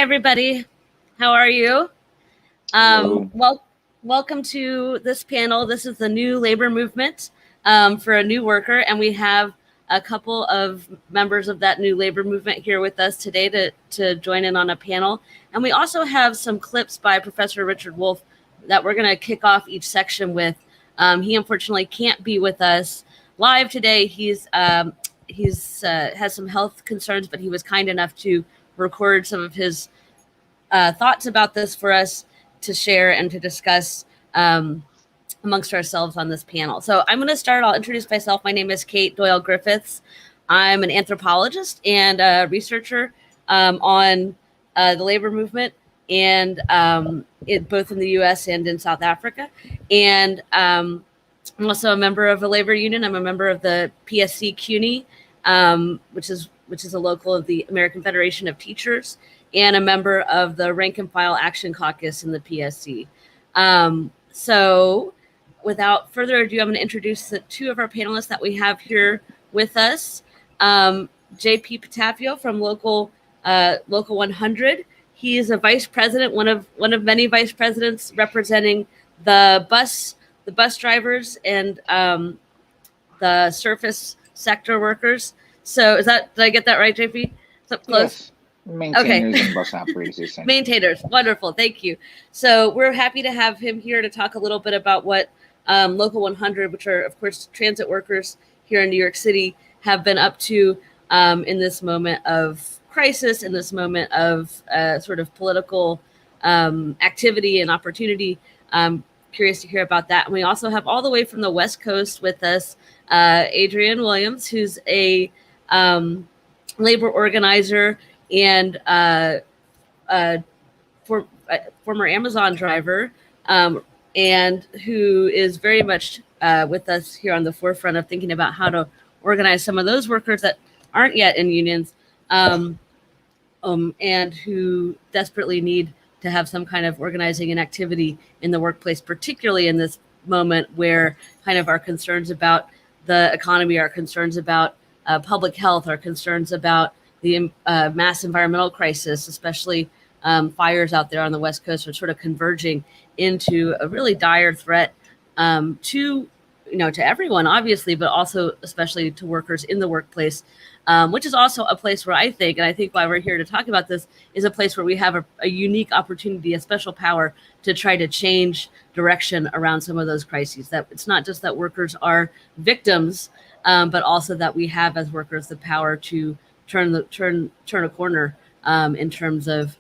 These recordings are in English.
everybody. How are you? Hello. Welcome to this panel. This is the new labor movement for a new worker, and we have a couple of members of that new labor movement here with us today to join in on a panel. And we also have some clips by Professor Richard Wolff that we're going to kick off each section with. He unfortunately can't be with us live today. He's has some health concerns, but he was kind enough to record some of his thoughts about this for us to share and to discuss amongst ourselves on this panel. So I'm going to start. I'll introduce myself. My name is Kate Doyle Griffiths. I'm an anthropologist and a researcher on the labor movement, and both in the U.S. and in South Africa. And I'm also a member of a labor union. I'm a member of the PSC CUNY, which is a local of the American Federation of Teachers, and a member of the Rank and File Action Caucus in the PSC. So without further ado, I'm going to introduce the two of our panelists that we have here with us. JP Patafio from Local 100. He is a vice president, one of many vice presidents representing the bus drivers and the surface sector workers. So did I get that right, JP? Is that close? Yes. Maintainers and bus operators. Maintainers. Wonderful. Thank you. So we're happy to have him here to talk a little bit about what Local 100, which are, of course, transit workers here in New York City, have been up to in this moment of crisis, in this moment of sort of political activity and opportunity. Curious to hear about that. And we also have all the way from the West Coast with us, Adrienne Williams, who's a labor organizer and former Amazon driver, and who is very much with us here on the forefront of thinking about how to organize some of those workers that aren't yet in unions, and who desperately need to have some kind of organizing and activity in the workplace, particularly in this moment where kind of our concerns about the economy, our concerns about public health, our concerns about the mass environmental crisis, especially fires out there on the West Coast, are sort of converging into a really dire threat to everyone, obviously, but also especially to workers in the workplace, which is also a place where I think why we're here to talk about this is a place where we have a unique opportunity, a special power to try to change direction around some of those crises. That it's not just that workers are victims, but also that we have as workers the power to turn a corner in terms of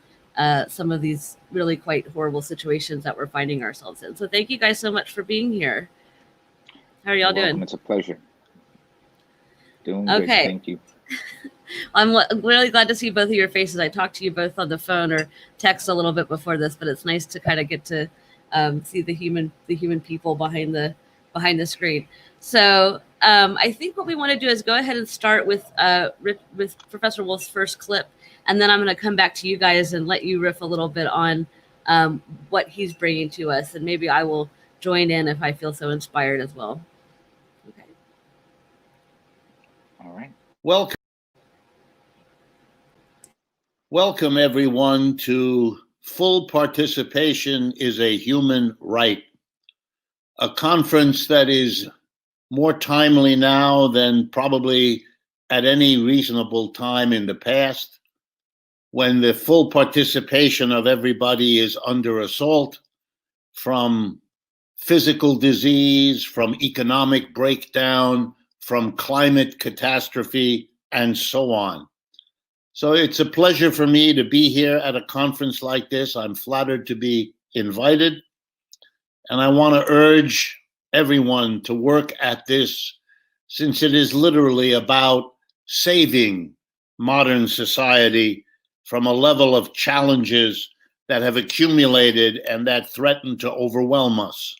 some of these really quite horrible situations that we're finding ourselves in. So thank you guys so much for being here. How are y'all doing? It's a pleasure. Doing good. Thank you. I'm really glad to see both of your faces. I talked to you both on the phone or text a little bit before this, but it's nice to kind of get to see the human people behind the screen. So I think what we want to do is go ahead and start with Professor Wolff's first clip, and then I'm going to come back to you guys and let you riff a little bit on what he's bringing to us, and maybe I will join in if I feel so inspired as well. Okay. All right. Welcome everyone to Full Participation is a Human Right, a conference that is more timely now than probably at any reasonable time in the past, when the full participation of everybody is under assault from physical disease, from economic breakdown, from climate catastrophe, and so on. So it's a pleasure for me to be here at a conference like this. I'm flattered to be invited, and I want to urge everyone to work at this, since it is literally about saving modern society from a level of challenges that have accumulated and that threaten to overwhelm us.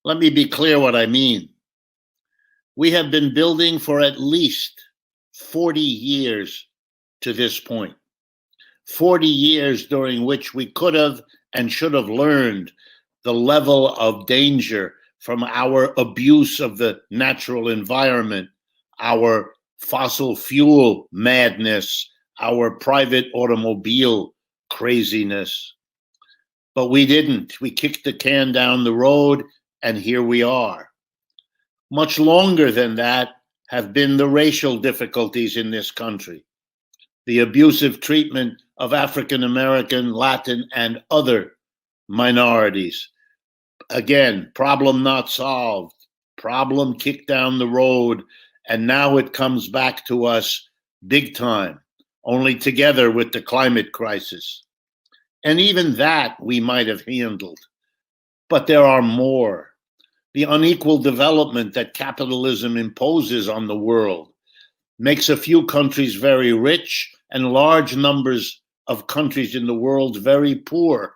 Let me be clear what I mean. We have been building for at least 40 years to this point. 40 years during which we could have and should have learned the level of danger from our abuse of the natural environment, our fossil fuel madness, our private automobile craziness. But we didn't. We kicked the can down the road, and here we are. Much longer than that have been the racial difficulties in this country, the abusive treatment of African American, Latin, and other minorities. Again, problem not solved, problem kicked down the road, and now it comes back to us big time, only together with the climate crisis. And even that we might have handled. But there are more. The unequal development that capitalism imposes on the world makes a few countries very rich and large numbers of countries in the world very poor.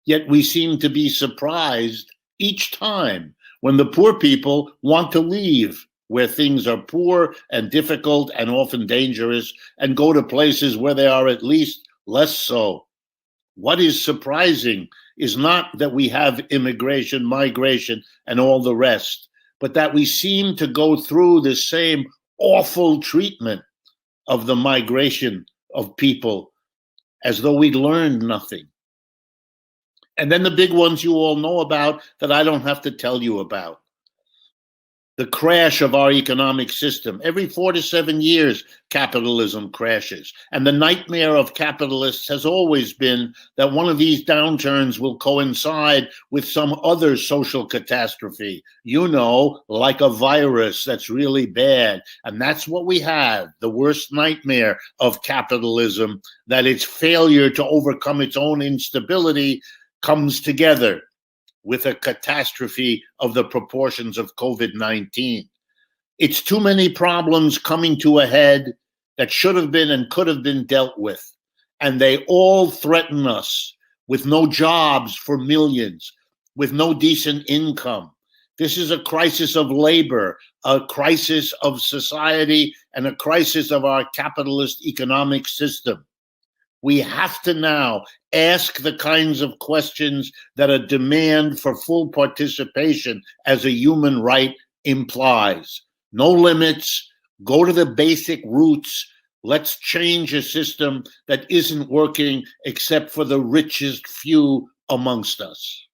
Yet we seem to be surprised each time when the poor people want to leave where things are poor and difficult and often dangerous and go to places where they are at least less so. What is surprising is not that we have immigration, migration, and all the rest, but that we seem to go through the same awful treatment of the migration of people as though we'd learned nothing. And then the big ones you all know about that I don't have to tell you about. The crash of our economic system. Every 4 to 7 years, capitalism crashes. And the nightmare of capitalists has always been that one of these downturns will coincide with some other social catastrophe, you know, like a virus that's really bad. And that's what we have, the worst nightmare of capitalism, that its failure to overcome its own instability comes together with a catastrophe of the proportions of COVID-19. It's too many problems coming to a head that should have been and could have been dealt with. And they all threaten us with no jobs for millions, with no decent income. This is a crisis of labor, a crisis of society, and a crisis of our capitalist economic system. We have to now ask the kinds of questions that a demand for full participation as a human right implies. No limits, go to the basic roots. Let's change a system that isn't working except for the richest few amongst us.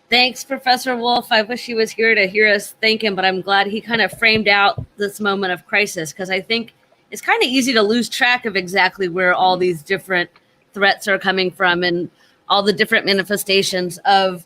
Thanks, Professor Wolff. I wish he was here to hear us thank him, but I'm glad he kind of framed out this moment of crisis, because I think it's kind of easy to lose track of exactly where all these different threats are coming from and all the different manifestations of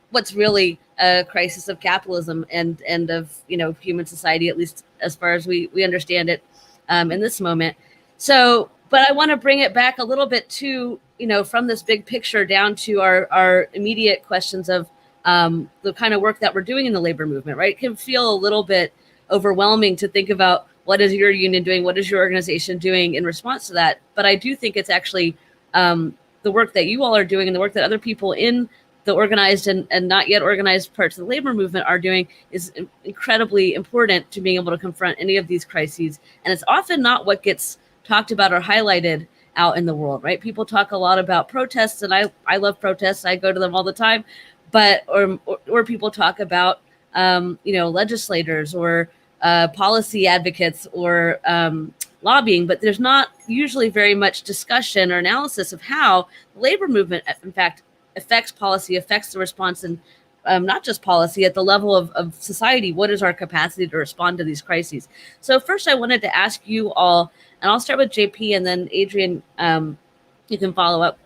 what's really a crisis of capitalism and of, you know, human society, at least as far as we understand it in this moment. So, but I want to bring it back a little bit to, you know, from this big picture down to our immediate questions of the kind of work that we're doing in the labor movement, right? It can feel a little bit overwhelming to think about what is your union doing, what is your organization doing in response to that. But I do think it's actually the work that you all are doing and the work that other people in the organized and not yet organized parts of the labor movement are doing is incredibly important to being able to confront any of these crises. And it's often not what gets talked about or highlighted out in the world, right? People talk a lot about protests, and I love protests. I go to them all the time, but or people talk about you know, legislators or policy advocates or lobbying, but there's not usually very much discussion or analysis of how the labor movement, in fact, affects policy, affects the response, and not just policy at the level of society. What is our capacity to respond to these crises? So first, I wanted to ask you all, and I'll start with JP and then Adrienne, you can follow up.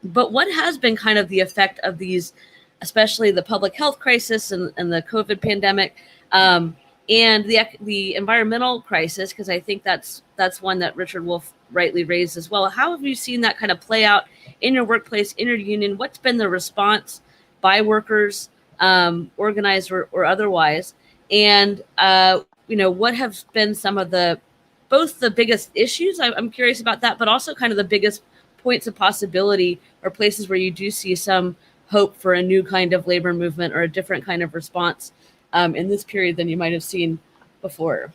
But what has been kind of the effect of these, especially the public health crisis and the COVID pandemic, and the environmental crisis, because I think that's one that Richard Wolff rightly raised as well. How have you seen that kind of play out in your workplace, in your union? What's been the response by workers, organized or otherwise? And, you know, what have been some of both the biggest issues? I'm curious about that, but also kind of the biggest points of possibility or places where you do see some hope for a new kind of labor movement or a different kind of response in this period than you might have seen before.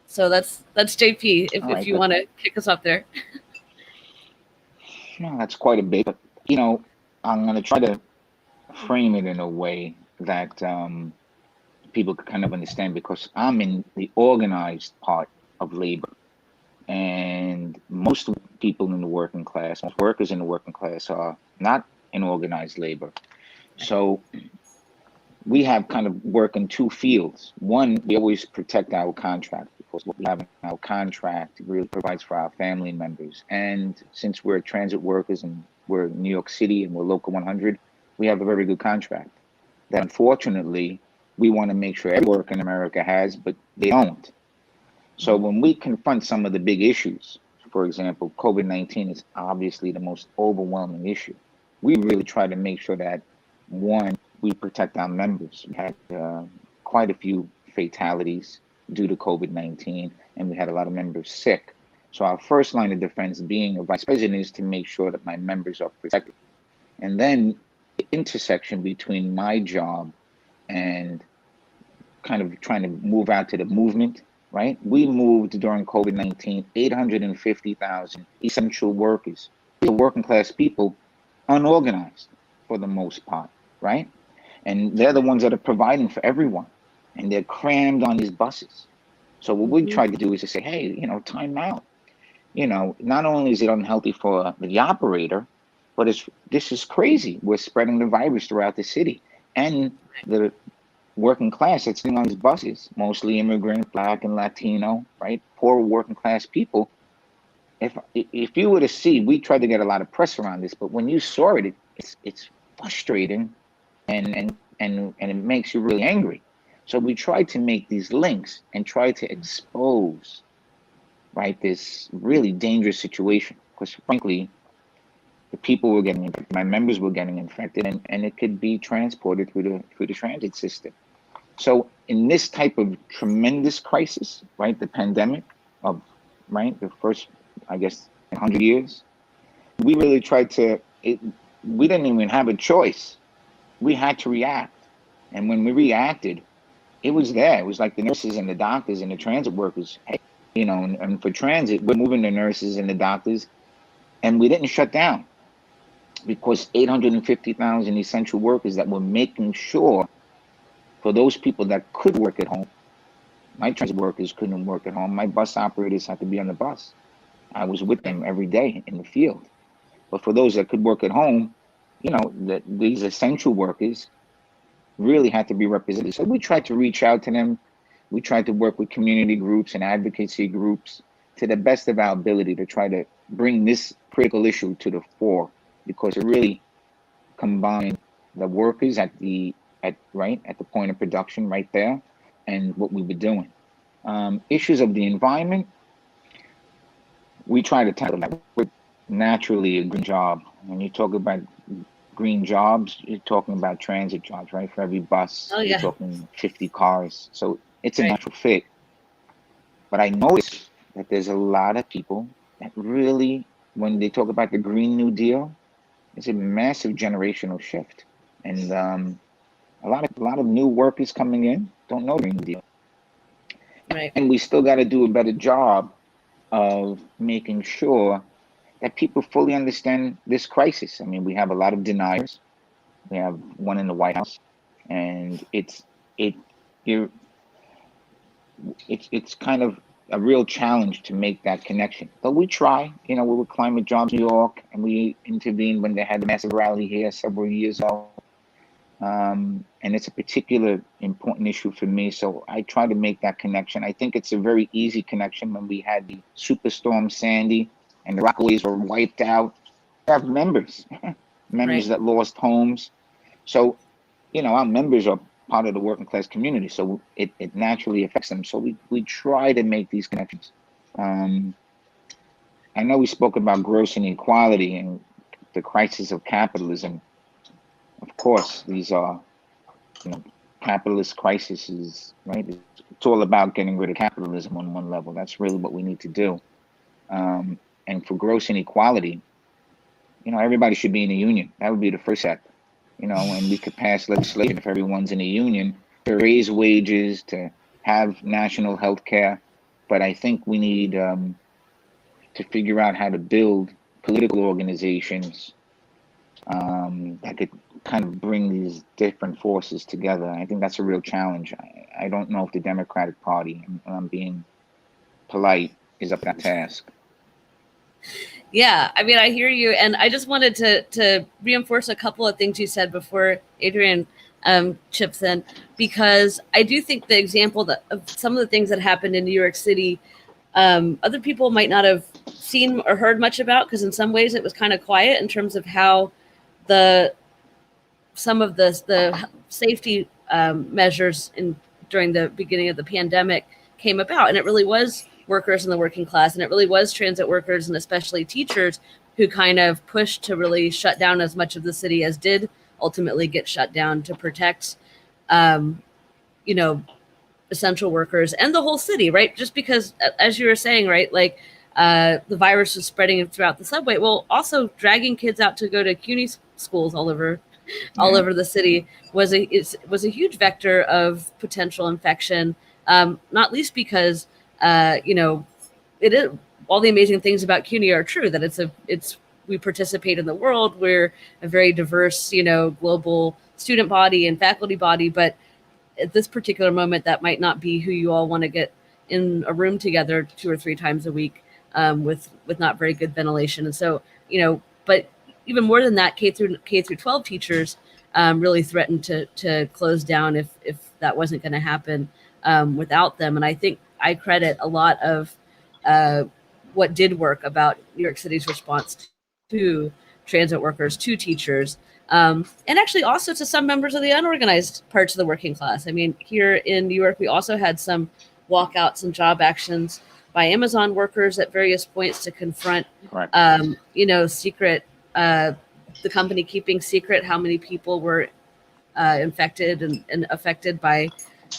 So that's JP, if you want to kick us off there. No, that's quite a bit, but, you know, I'm going to try to frame it in a way that people could kind of understand, because I'm in the organized part of labor. And most people in the working class, most workers in the working class are not in organized labor. So we have kind of work in two fields. One, we always protect our contract because what we have in our contract really provides for our family members. And since we're transit workers and we're in New York City and we're Local 100, we have a very good contract that unfortunately we want to make sure every worker in America has, but they don't. So when we confront some of the big issues, for example, COVID-19 is obviously the most overwhelming issue. We really try to make sure that, one, we protect our members. We had quite a few fatalities due to COVID-19, and we had a lot of members sick. So our first line of defense, being a vice president, is to make sure that my members are protected. And then the intersection between my job and kind of trying to move out to the movement, right? We moved during COVID-19, 850,000 essential workers, the working class people, unorganized for the most part, right? And they're the ones that are providing for everyone, and they're crammed on these buses. So what we tried to do is to say, hey, time out. Not only is it unhealthy for the operator, but this is crazy. We're spreading the virus throughout the city, and the working class that's sitting on these buses, mostly immigrant, Black and Latino, right? Poor working class people. If you were to see, we tried to get a lot of press around this, but when you saw it, it's frustrating, and it makes you really angry. So we tried to make these links and try to expose, right, this really dangerous situation, because frankly, the people were getting infected, my members were getting infected, and it could be transported through the transit system. So in this type of tremendous crisis, right, the pandemic of, right, the first, I guess, 100 years, we really tried to, we didn't even have a choice. We had to react. And when we reacted, it was there. It was like the nurses and the doctors and the transit workers, hey, and for transit, we're moving the nurses and the doctors, and we didn't shut down because 850,000 essential workers that were making sure for those people that could work at home. My transit workers couldn't work at home. My bus operators had to be on the bus. I was with them every day in the field. But for those that could work at home, these essential workers really had to be represented. So we tried to reach out to them. We tried to work with community groups and advocacy groups to the best of our ability to try to bring this critical issue to the fore, because it really combined the workers at the point of production right there, and what we were doing. Issues of the environment, we try to tackle that with naturally a green job. When you talk about green jobs, you're talking about transit jobs, right? For every bus, you're talking 50 cars. So it's a natural fit. But I noticed that there's a lot of people that really, when they talk about the Green New Deal, it's a massive generational shift. And a lot of new workers coming in don't know the Green Deal. Right. And we still got to do a better job of making sure that people fully understand this crisis. I mean, we have a lot of deniers. We have one in the White House, and it's kind of a real challenge to make that connection. But we try. We were Climate Jobs New York, and we intervened when they had the massive rally here several years ago. And it's a particular important issue for me, so I try to make that connection. I think it's a very easy connection. When we had the Superstorm Sandy and the Rockaways were wiped out, we have members that lost homes. So, our members are part of the working class community, so it naturally affects them. So we try to make these connections. I know we spoke about gross inequality and the crisis of capitalism. Of course, these are, capitalist crises, right? It's all about getting rid of capitalism on one level. That's really what we need to do. And for gross inequality, everybody should be in a union. That would be the first step, and we could pass legislation if everyone's in a union to raise wages, to have national health care. But I think we need to figure out how to build political organizations that could kind of bring these different forces together. I think that's a real challenge. I don't know if the Democratic Party, and I'm being polite, is up to that task. Yeah, I mean, I hear you, and I just wanted to reinforce a couple of things you said before Adrienne chips in, because I do think the example of some of the things that happened in New York City, other people might not have seen or heard much about, because in some ways it was kind of quiet in terms of how some of the safety measures during the beginning of the pandemic came about, and it really was workers in the working class, and it really was transit workers and especially teachers who kind of pushed to really shut down as much of the city as did ultimately get shut down to protect, essential workers and the whole city, right? Just because, as you were saying, right, like the virus was spreading throughout the subway. Well, also dragging kids out to go to CUNY schools all over the city was a huge vector of potential infection. Not least because it is, all the amazing things about CUNY are true, that we participate in the world. We're a very diverse, global student body and faculty body, but at this particular moment, that might not be who you all want to get in a room together 2 or 3 times a week with not very good ventilation. And so, but even more than that, K through 12 teachers really threatened to close down if that wasn't going to happen without them. And I think I credit a lot of what did work about New York City's response to transit workers, to teachers, and actually also to some members of the unorganized parts of the working class. I mean, here in New York, we also had some walkouts and job actions by Amazon workers at various points to confront, secret, the company keeping secret how many people were infected and affected by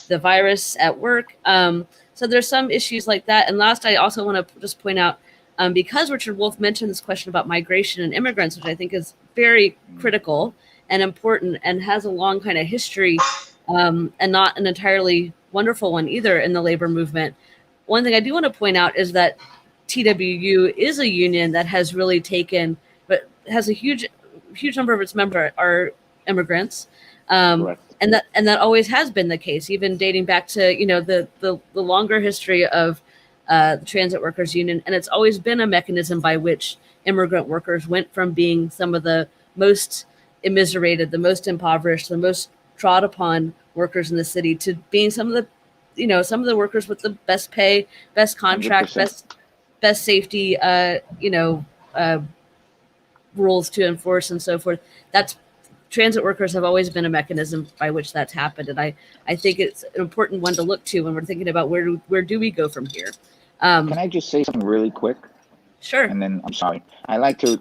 the virus at work. So there's some issues like that. And last, I also want to just point out, because Richard Wolff mentioned this question about migration and immigrants, which I think is very critical and important and has a long kind of history, and not an entirely wonderful one either in the labor movement. One thing I do want to point out is that TWU is a union that has really taken, but has a huge number of its members are immigrants. And that always has been the case, even dating back to the longer history of the Transit Workers Union, and it's always been a mechanism by which immigrant workers went from being some of the most immiserated, the most impoverished, the most trod upon workers in the city to being some of the workers with the best pay, best contract, 100%. best safety, rules to enforce and so forth. That's transit workers have always been a mechanism by which that's happened. And I think it's an important one to look to when we're thinking about where do we go from here. Can I just say something really quick? Sure. And then I'm sorry. I like to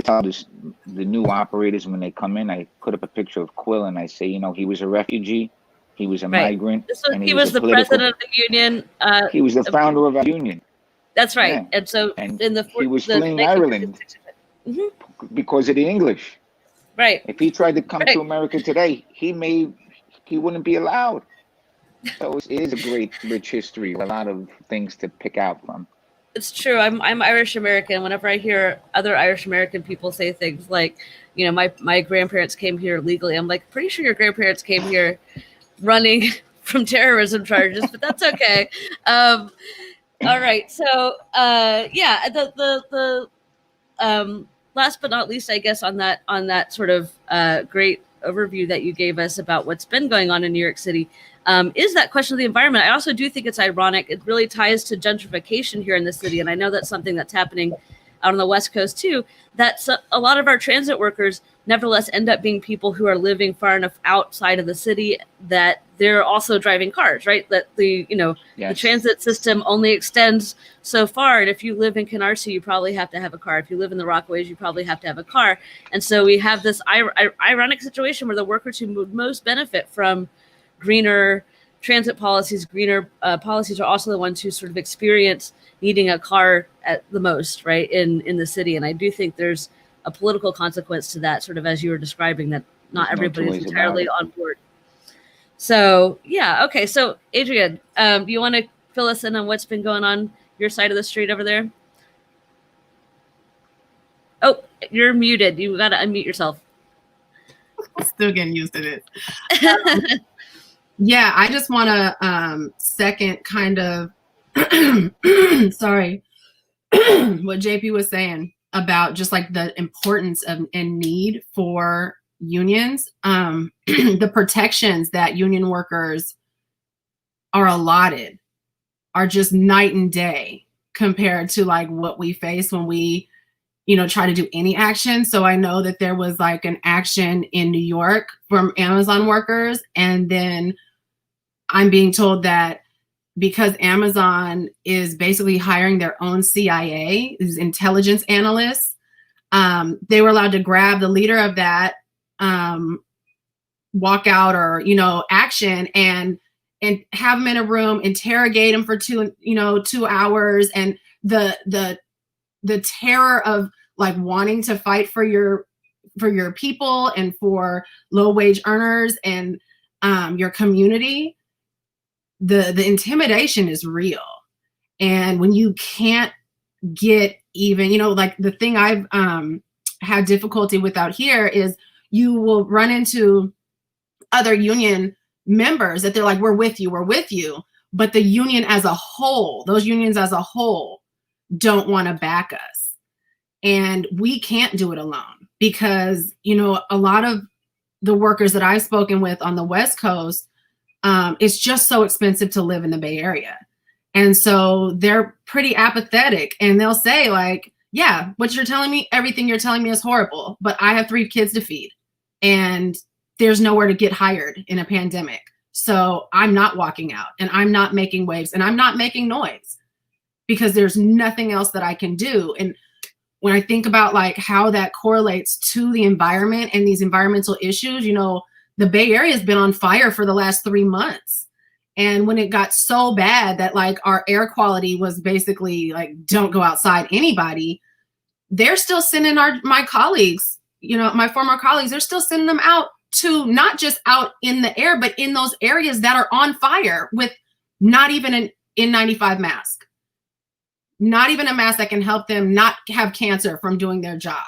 tell the new operators when they come in, I put up a picture of Quill and I say, he was a refugee, he was a migrant. And he was the president of the union. He was the founder of our union. That's right. Yeah. And so he was fleeing Ireland because of the English. Right. If he tried to come to America today, he wouldn't be allowed. So it is a great, rich history, a lot of things to pick out from. It's true. I'm Irish American. Whenever I hear other Irish American people say things like, my grandparents came here legally, I'm like, pretty sure your grandparents came here running from terrorism charges, but that's okay. All right. So the last but not least, I guess on that sort of great overview that you gave us about what's been going on in New York City, is that question of the environment. I also do think it's ironic. It really ties to gentrification here in the city. And I know that's something that's happening out on the West Coast too, that a lot of our transit workers nevertheless end up being people who are living far enough outside of the city that they're also driving cars, right? That the transit system only extends so far. And if you live in Canarsie, you probably have to have a car. If you live in the Rockaways, you probably have to have a car. And so we have this ironic situation where the workers who would most benefit from greener transit policies, greener policies, are also the ones who sort of experience needing a car at the most, right, in the city. And I do think there's a political consequence to that, sort of as you were describing, that not everybody is entirely on board. So, yeah, okay. So, Adrienne, do you want to fill us in on what's been going on your side of the street over there? Oh, you're muted. You got to unmute yourself. Still getting used to this. Yeah, I just want to second kind of sorry, what JP was saying about just like the importance of and need for unions, the protections that union workers are allotted are just night and day compared to like what we face when we, try to do any action. So I know that there was like an action in New York from Amazon workers. And then I'm being told that because Amazon is basically hiring their own CIA, these intelligence analysts, they were allowed to grab the leader of that walkout or, action and have him in a room, interrogate him for 2 hours. And the terror of like wanting to fight for your people and for low wage earners and your community, the intimidation is real. And when you can't get even, like the thing I've had difficulty with out here is you will run into other union members that they're like, we're with you. But the union as a whole, those unions as a whole don't want to back us. And we can't do it alone because, a lot of the workers that I've spoken with on the West Coast, it's just so expensive to live in the Bay Area. And so they're pretty apathetic and they'll say like, yeah, what you're telling me, everything you're telling me is horrible, but I have 3 kids to feed and there's nowhere to get hired in a pandemic. So I'm not walking out and I'm not making waves and I'm not making noise because there's nothing else that I can do. And when I think about like how that correlates to the environment and these environmental issues, the Bay Area has been on fire for the last 3 months. And when it got so bad that like our air quality was basically like, don't go outside anybody, they're still sending my colleagues, my former colleagues, they're still sending them out to not just out in the air, but in those areas that are on fire with not even an N95 mask, not even a mask that can help them not have cancer from doing their job.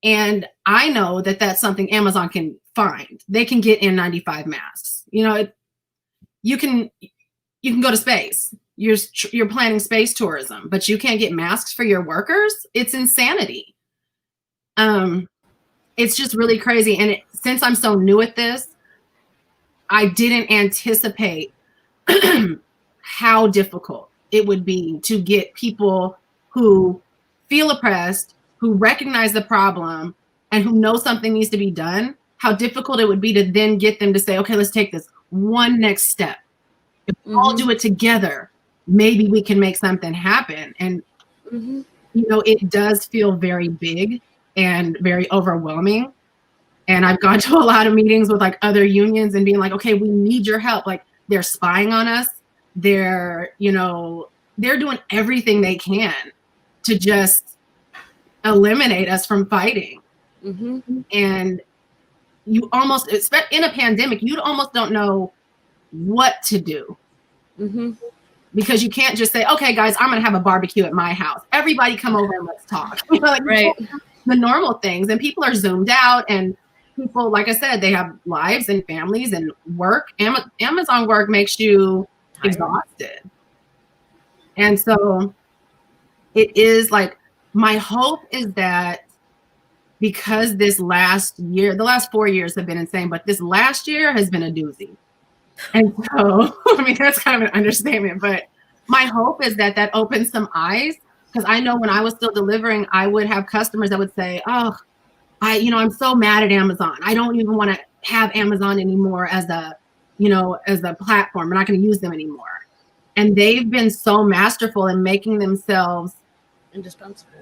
And I know that that's something Amazon can find. They can get N95 masks. You can go to space. You're planning space tourism, but you can't get masks for your workers. It's insanity. It's just really crazy. And since I'm so new at this, I didn't anticipate how difficult it would be to get people who feel oppressed, who recognize the problem, and who know something needs to be done, how difficult it would be to then get them to say, okay, let's take this one next step. If we all do it together, maybe we can make something happen. And, it does feel very big and very overwhelming. And I've gone to a lot of meetings with like other unions and being like, okay, we need your help. Like they're spying on us. They're doing everything they can to just eliminate us from fighting. And you almost, in a pandemic, you almost don't know what to do. Because you can't just say, okay, guys, I'm going to have a barbecue at my house. Everybody come over and let's talk. Right. The normal things. And people are zoomed out and people, like I said, they have lives and families and work. Amazon work makes you exhausted. And so it is like, my hope is that because this last year, the last 4 years have been insane, but this last year has been a doozy. And so, that's kind of an understatement, but my hope is that opens some eyes. Because I know when I was still delivering, I would have customers that would say, oh, I'm so mad at Amazon. I don't even want to have Amazon anymore as a platform. We're not going to use them anymore. And they've been so masterful in making themselves indispensable.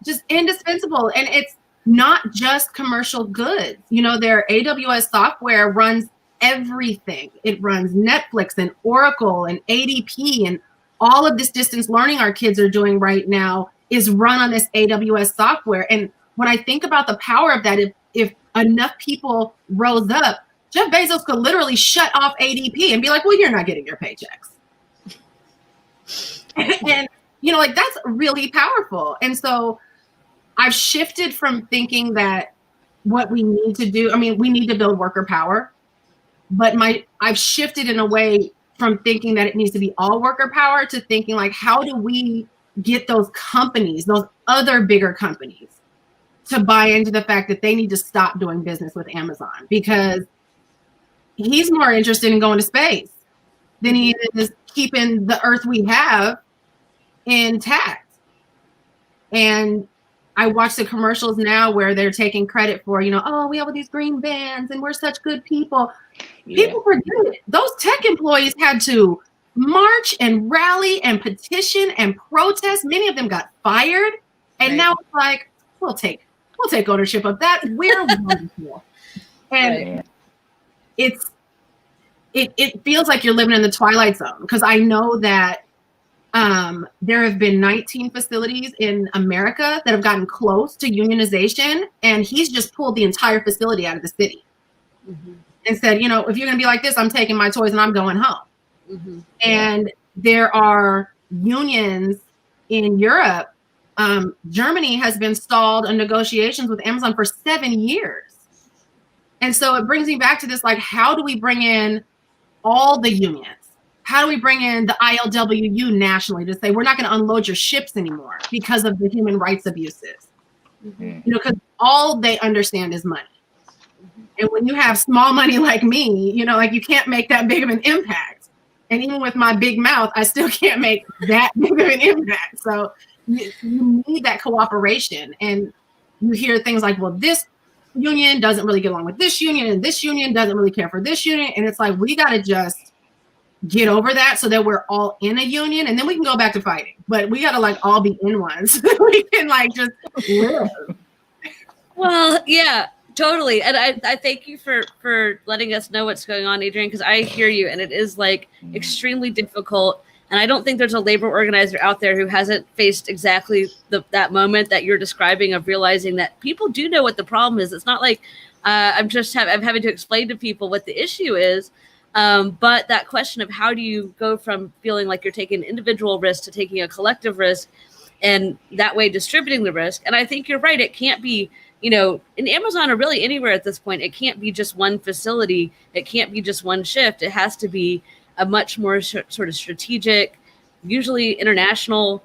Just indispensable. And it's not just commercial goods. Their AWS software runs everything. It runs Netflix and Oracle and ADP, and all of this distance learning our kids are doing right now is run on this AWS software. And when I think about the power of that, if enough people rose up, Jeff Bezos could literally shut off ADP and be like, well, you're not getting your paychecks. And, that's really powerful. And so I've shifted from thinking that what we need to do, we need to build worker power, but I've shifted in a way from thinking that it needs to be all worker power to thinking like, how do we get those companies, those other bigger companies, to buy into the fact that they need to stop doing business with Amazon, because he's more interested in going to space than he is keeping the earth we have intact. And I watch the commercials now where they're taking credit for, oh, we have all these green vans and we're such good people. Yeah. People forget it. Those tech employees had to march and rally and petition and protest. Many of them got fired. And now it's like, we'll take ownership of that. We're wonderful. And it feels like you're living in the Twilight Zone, because I know that there have been 19 facilities in America that have gotten close to unionization, and he's just pulled the entire facility out of the city and said, if you're going to be like this, I'm taking my toys and I'm going home. And there are unions in Europe. Germany has been stalled in negotiations with Amazon for 7 years. And so it brings me back to this, like, how do we bring in all the unions? How do we bring in the ILWU nationally to say, we're not going to unload your ships anymore because of the human rights abuses? Because all they understand is money. And when you have small money like me, like, you can't make that big of an impact. And even with my big mouth, I still can't make that big of an impact. So you need that cooperation. And you hear things like, well, this union doesn't really get along with this union, and this union doesn't really care for this union. And it's like, we got to just get over that so that we're all in a union, and then we can go back to fighting. But we got to, like, all be in one so that we can, like, just live. Well, yeah, totally. And I thank you for letting us know what's going on, Adrienne, because I hear you, and it is, like, extremely difficult. And I don't think there's a labor organizer out there who hasn't faced exactly that moment that you're describing, of realizing that people do know what the problem is. It's not like I'm having to explain to people what the issue is. But that question of how do you go from feeling like you're taking an individual risk to taking a collective risk, and that way distributing the risk. And I think you're right. It can't be, in Amazon or really anywhere at this point, it can't be just one facility. It can't be just one shift. It has to be a much more sort of strategic, usually international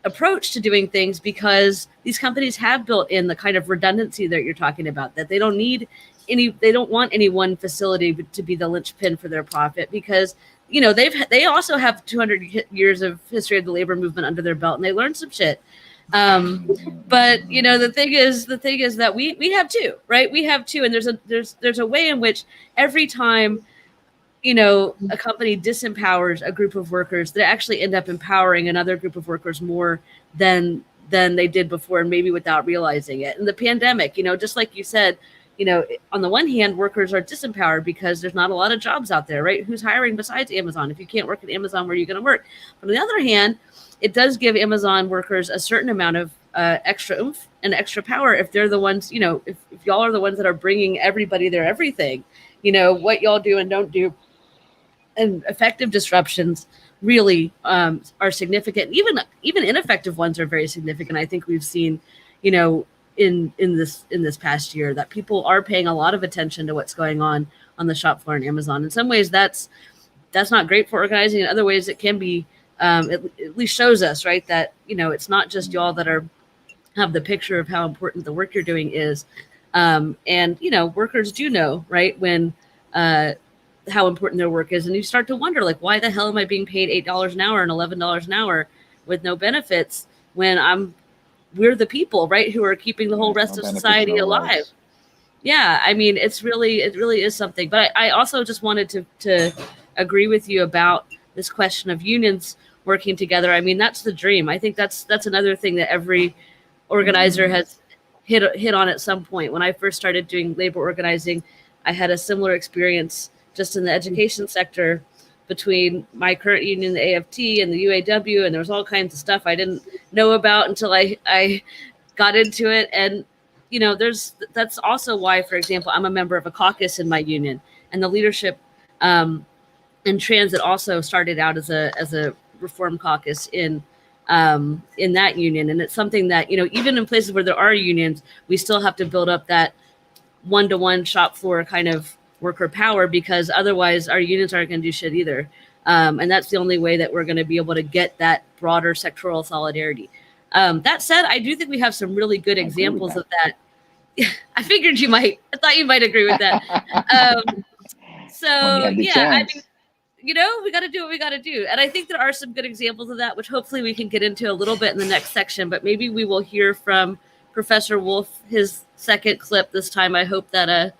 approach to doing things, because these companies have built in the kind of redundancy that you're talking about, that they don't want any one facility to be the linchpin for their profit, because they also have 200 years of history of the labor movement under their belt, and they learned some shit. But the thing is that we have too, right? We have too, and there's a way in which every time a company disempowers a group of workers, they actually end up empowering another group of workers more than they did before, and maybe without realizing it. And the pandemic, just like you said, on the one hand, workers are disempowered because there's not a lot of jobs out there, right? Who's hiring besides Amazon? If you can't work at Amazon, where are you going to work? But on the other hand, it does give Amazon workers a certain amount of extra oomph and extra power if they're the ones, if y'all are the ones that are bringing everybody their everything, what y'all do and don't do. And effective disruptions really are significant. Even ineffective ones are very significant. I think we've seen, in this past year, that people are paying a lot of attention to what's going on the shop floor in Amazon. In some ways, that's not great for organizing. In other ways, it can be. It at least shows us, right, that it's not just y'all that have the picture of how important the work you're doing is, and workers do know, right, when how important their work is, and you start to wonder, like, why the hell am I being paid $8 an hour and $11 an hour with no benefits when we're the people, right, who are keeping the whole rest of society alive. Yeah, I mean, it really is something. But I also just wanted to agree with you about this question of unions working together. I mean, that's the dream. I think that's another thing that every organizer has hit on at some point. When I first started doing labor organizing, I had a similar experience just in the education sector between my current union, the AFT, and the UAW, and there was all kinds of stuff I didn't know about until I got into it. And that's also why, for example, I'm a member of a caucus in my union, and the leadership in transit also started out as a reform caucus in that union. And it's something that even in places where there are unions, we still have to build up that one-to-one shop floor kind of worker power, because otherwise our unions aren't going to do shit either. And that's the only way that we're going to be able to get that broader sectoral solidarity. That said, I do think we have some really good examples of that. I figured you might. I thought you might agree with that. So yeah, I mean, you know, we got to do what we got to do. And I think there are some good examples of that, which hopefully we can get into a little bit in the next section, but maybe we will hear from Professor Wolff, his second clip this time. I hope that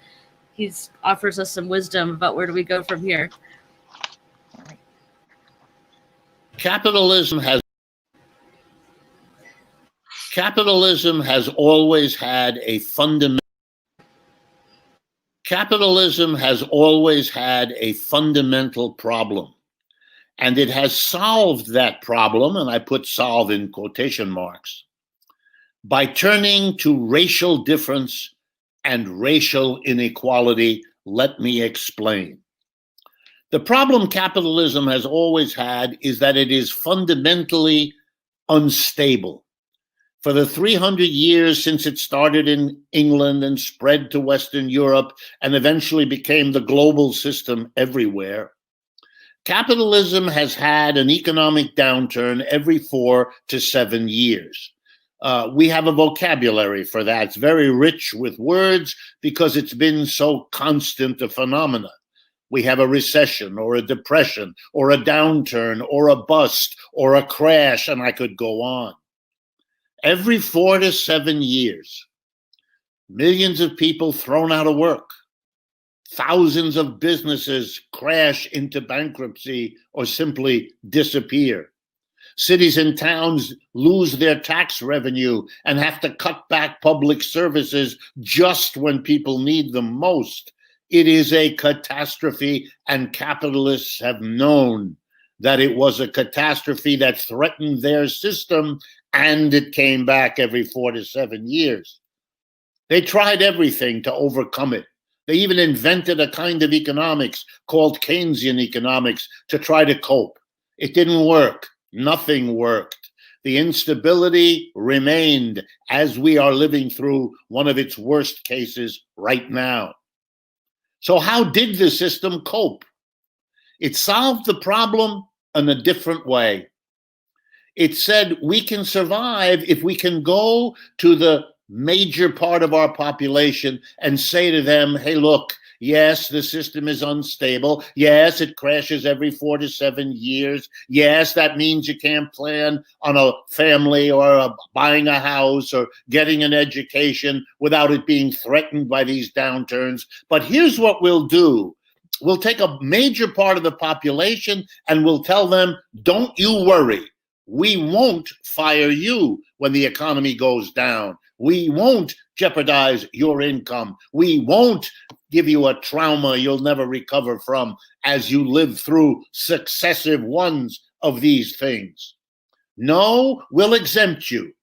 he offers us some wisdom about where do we go from here. Capitalism has always had a fundamental problem, and it has solved that problem, and I put solve in quotation marks, by turning to racial difference and racial inequality. Let me explain. The problem capitalism has always had is that it is fundamentally unstable. For the 300 years since it started in England and spread to Western Europe and eventually became the global system everywhere, capitalism has had an economic downturn every 4 to 7 years. We have a vocabulary for that. It's very rich with words because it's been so constant a phenomenon. We have a recession or a depression or a downturn or a bust or a crash, and I could go on. Every 4 to 7 years, millions of people thrown out of work, thousands of businesses crash into bankruptcy or simply disappear. Cities and towns lose their tax revenue and have to cut back public services just when people need them most. It is a catastrophe, and capitalists have known that it was a catastrophe that threatened their system, and it came back every 4 to 7 years. They tried everything to overcome it. They even invented a kind of economics called Keynesian economics to try to cope. It didn't work. Nothing worked. The instability remained, as we are living through one of its worst cases right now. So how did the system cope? It solved the problem in a different way. It said we can survive if we can go to the major part of our population and say to them, hey, look, yes, the system is unstable. Yes, it crashes every 4 to 7 years. Yes, that means you can't plan on a family or buying a house or getting an education without it being threatened by these downturns. But here's what we'll do. We'll take a major part of the population and we'll tell them, don't you worry. We won't fire you when the economy goes down. We won't jeopardize your income. We won't give you a trauma you'll never recover from as you live through successive ones of these things. No, we'll exempt you.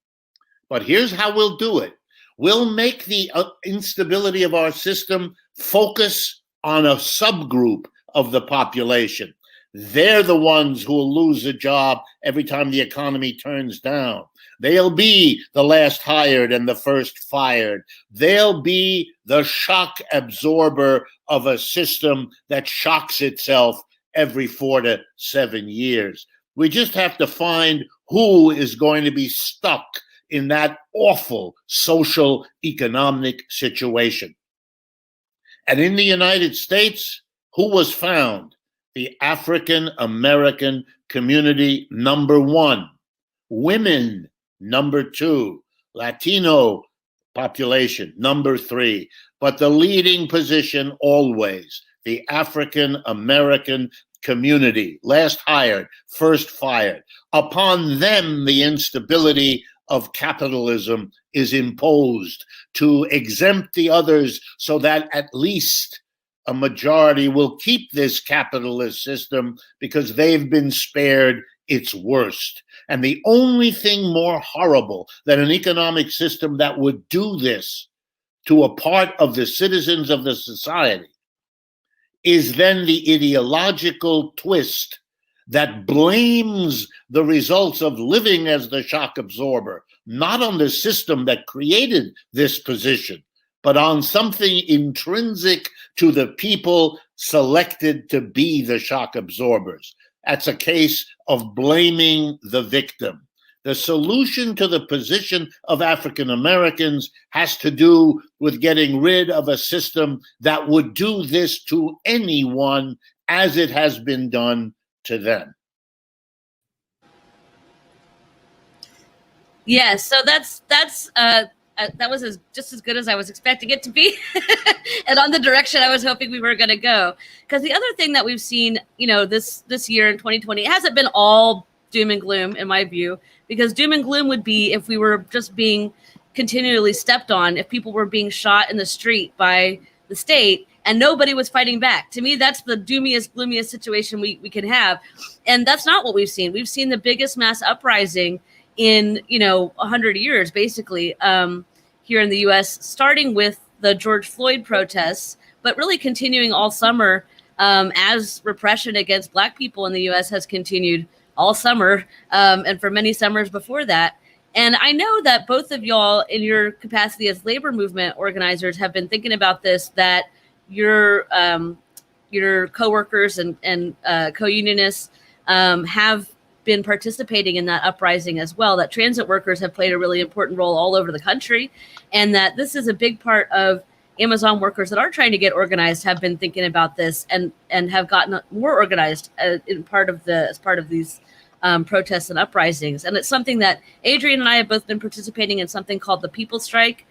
But here's how we'll do it. We'll make the instability of our system focus on a subgroup of the population. They're the ones who will lose a job every time the economy turns down. They'll be the last hired and the first fired. They'll be the shock absorber of a system that shocks itself every 4 to 7 years. We just have to find who is going to be stuck in that awful social economic situation. And in the United States, who was found? The African American community, number 1. Women, number 2. Latino population, number 3. But the leading position always, the African American community, last hired, first fired. Upon them, the instability of capitalism is imposed to exempt the others so that at least a majority will keep this capitalist system because they've been spared its worst. And the only thing more horrible than an economic system that would do this to a part of the citizens of the society is then the ideological twist that blames the results of living as the shock absorber, not on the system that created this position, but on something intrinsic to the people selected to be the shock absorbers. That's a case of blaming the victim. The solution to the position of African Americans has to do with getting rid of a system that would do this to anyone as it has been done to them. Yes, so that was just as good as I was expecting it to be, and on the direction I was hoping we were going to go. Because the other thing that we've seen, this year in 2020, it hasn't been all doom and gloom in my view, because doom and gloom would be if we were just being continually stepped on, if people were being shot in the street by the state and nobody was fighting back. To me, that's the doomiest, gloomiest situation we can have, and that's not what we've seen. We've seen the biggest mass uprising in 100 years, basically, here in the U.S., starting with the George Floyd protests, but really continuing all summer as repression against Black people in the U.S. has continued all summer and for many summers before that. And I know that both of y'all, in your capacity as labor movement organizers, have been thinking about this, that your coworkers and co-unionists have been participating in that uprising as well, that transit workers have played a really important role all over the country, and that this is a big part of Amazon workers that are trying to get organized have been thinking about this and have gotten more organized as part of these protests and uprisings. And it's something that Adrienne and I have both been participating in, something called the People Strike,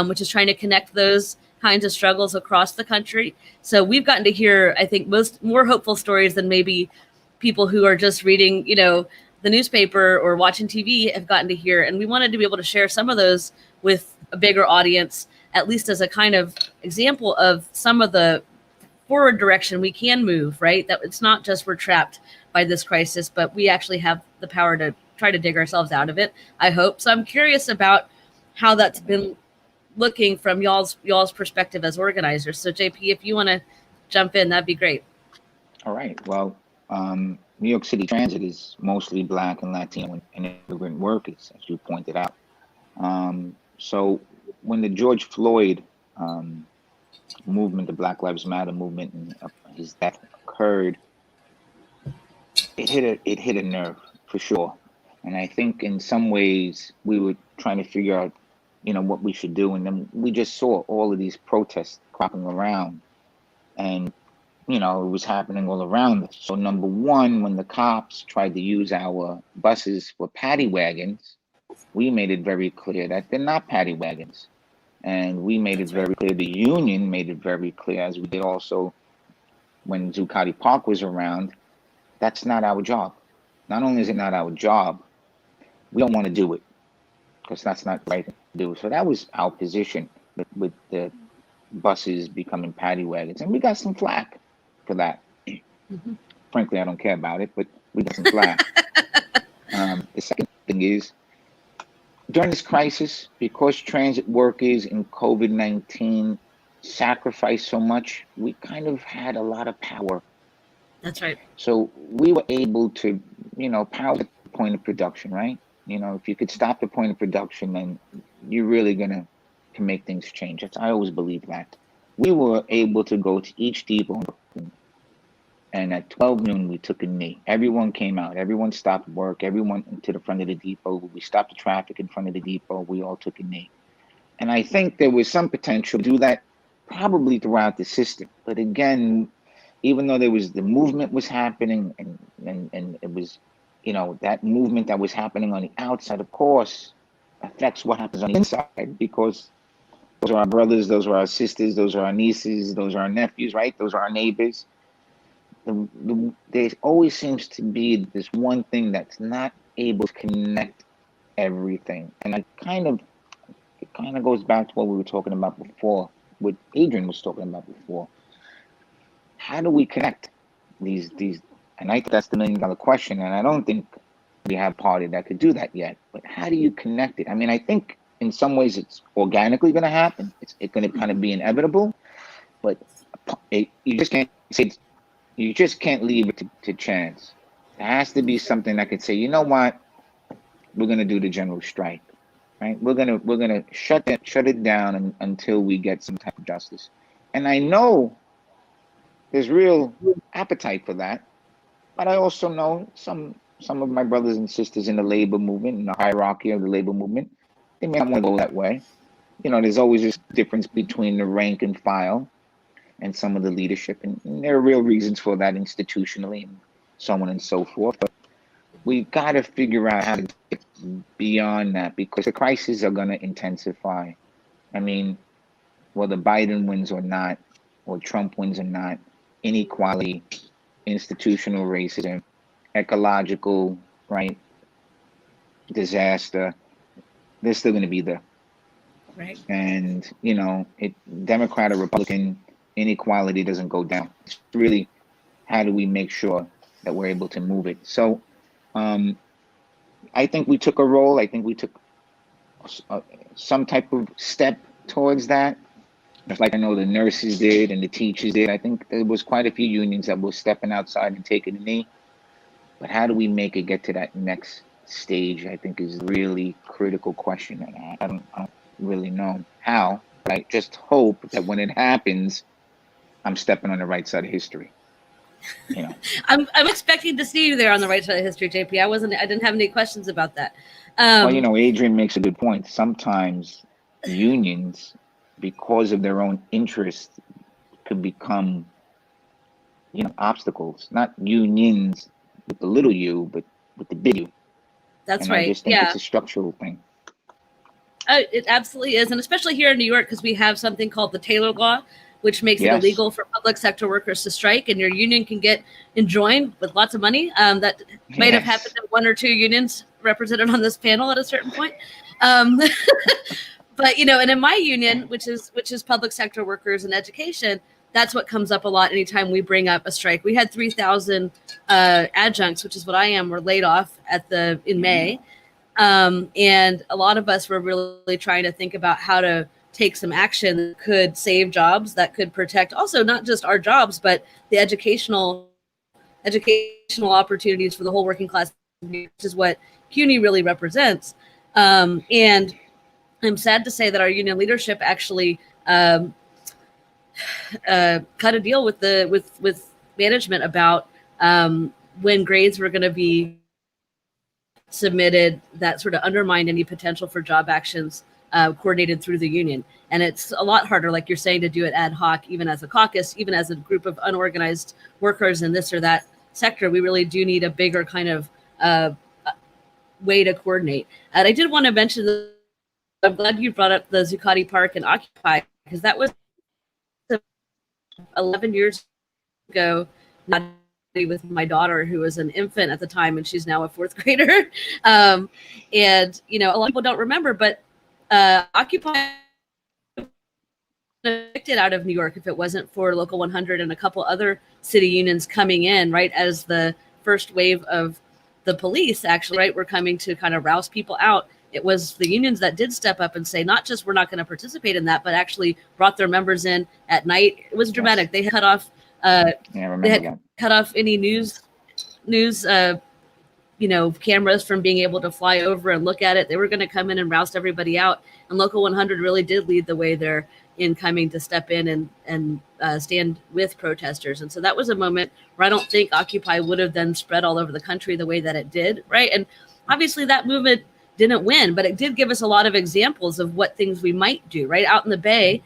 which is trying to connect those kinds of struggles across the country. So we've gotten to hear, I think, more hopeful stories than maybe people who are just reading, the newspaper or watching TV have gotten to hear. And we wanted to be able to share some of those with a bigger audience, at least as a kind of example of some of the forward direction we can move, right? That it's not just we're trapped by this crisis, but we actually have the power to try to dig ourselves out of it, I hope. So I'm curious about how that's been looking from y'all's perspective as organizers. So JP, if you want to jump in, that'd be great. All right. Well, New York City Transit is mostly Black and Latino and immigrant workers, as you pointed out. So when the George Floyd movement, the Black Lives Matter movement, and his death occurred, it hit a nerve for sure. And I think in some ways we were trying to figure out, what we should do, and then we just saw all of these protests cropping around, and it was happening all around us. So number one, when the cops tried to use our buses for paddy wagons, we made it very clear that they're not paddy wagons. And we made it very clear, the union made it very clear, as we did also when Zuccotti Park was around, that's not our job. Not only is it not our job, we don't want to do it because that's not the right thing to do. So that was our position with the buses becoming paddy wagons. And we got some flack for that. Mm-hmm. Frankly, I don't care about it, but we got some flack. The second thing is, during this crisis, because transit workers and COVID-19 sacrificed so much, we kind of had a lot of power. That's right. So we were able to, power the point of production, right? If you could stop the point of production, then you're really can make things change. I always believe that. We were able to go to each depot, and at 12 noon, we took a knee. Everyone came out. Everyone stopped work. Everyone to the front of the depot. We stopped the traffic in front of the depot. We all took a knee. And I think there was some potential to do that probably throughout the system. But again, even though the movement was happening and it was, that movement that was happening on the outside, of course, affects what happens on the inside, because those are our brothers, those are our sisters, those are our nieces, those are our nephews, right? Those are our neighbors. There always seems to be this one thing that's not able to connect everything. And it kind of goes back to what we were talking about before, what Adrienne was talking about before. How do we connect these? And I think that's the $1 million question. And I don't think we have a party that could do that yet. But how do you connect it? I mean, I think in some ways it's organically going to happen. It's going to kind of be inevitable. But you just can't say. You just can't leave it to chance. There has to be something that could say, you know what, we're going to do the general strike, right? We're gonna shut it down until we get some type of justice. And I know there's real appetite for that. But I also know some of my brothers and sisters in the labor movement, in the hierarchy of the labor movement, they may not want to go that way. You know, there's always this difference between the rank and file and some of the leadership, and there are real reasons for that institutionally and so on and so forth. But we got to figure out how to get beyond that, because the crises are going to intensify. I mean, whether Biden wins or not, or Trump wins or not, inequality, institutional racism, ecological, right, disaster, they're still going to be there. Right. And, you know, Democrat or Republican, inequality doesn't go down. It's really, how do we make sure that we're able to move it? So I think we took a role. I think we took some type of step towards that. Just like I know the nurses did and the teachers did. I think there was quite a few unions that were stepping outside and taking a knee. But how do we make it get to that next stage, I think, is really critical question. And I don't really know how, but I just hope that when it happens, I'm stepping on the right side of history. You know, I'm expecting to see you there on the right side of history, JP. I didn't have any questions about that. Well, you know, Adrienne makes a good point. Sometimes unions, because of their own interest, could become, you know, obstacles. Not unions with the little u, but with the big U. That's and right. I just think it's a structural thing. It absolutely is. And especially here in New York, because we have something called the Taylor Law, which makes it illegal for public sector workers to strike, and your union can get enjoined with lots of money. That might have happened in one or two unions represented on this panel at a certain point. But, you know, and in my union, which is public sector workers in education, that's what comes up a lot anytime we bring up a strike. We had 3,000 adjuncts, which is what I am, were laid off in May. And a lot of us were really trying to think about how to take some action that could save jobs, that could protect also not just our jobs, but the educational opportunities for the whole working class, which is what CUNY really represents. And I'm sad to say that our union leadership actually cut a deal with management about when grades were going to be submitted that sort of undermined any potential for job actions coordinated through the union. And it's a lot harder, like you're saying, to do it ad hoc, even as a caucus, even as a group of unorganized workers in this or that sector. We really do need a bigger kind of way to coordinate. And I did want to mention, I'm glad you brought up the Zuccotti Park and Occupy, because that was 11 years ago, not with my daughter, who was an infant at the time, and she's now a fourth grader. And, you know, a lot of people don't remember, but Occupy evicted out of New York if it wasn't for Local 100 and a couple other city unions coming in right as the first wave of the police actually, right, were coming to kind of rouse people out. It was the unions that did step up and say, not just we're not going to participate in that, but actually brought their members in at night. It was dramatic. They cut off cut off any news you know, cameras from being able to fly over and look at it. They were going to come in and roust everybody out. And Local 100 really did lead the way there in coming to step in and stand with protesters. And so that was a moment where I don't think Occupy would have then spread all over the country the way that it did, right? And obviously that movement didn't win, but it did give us a lot of examples of what things we might do, right? Out in the Bay,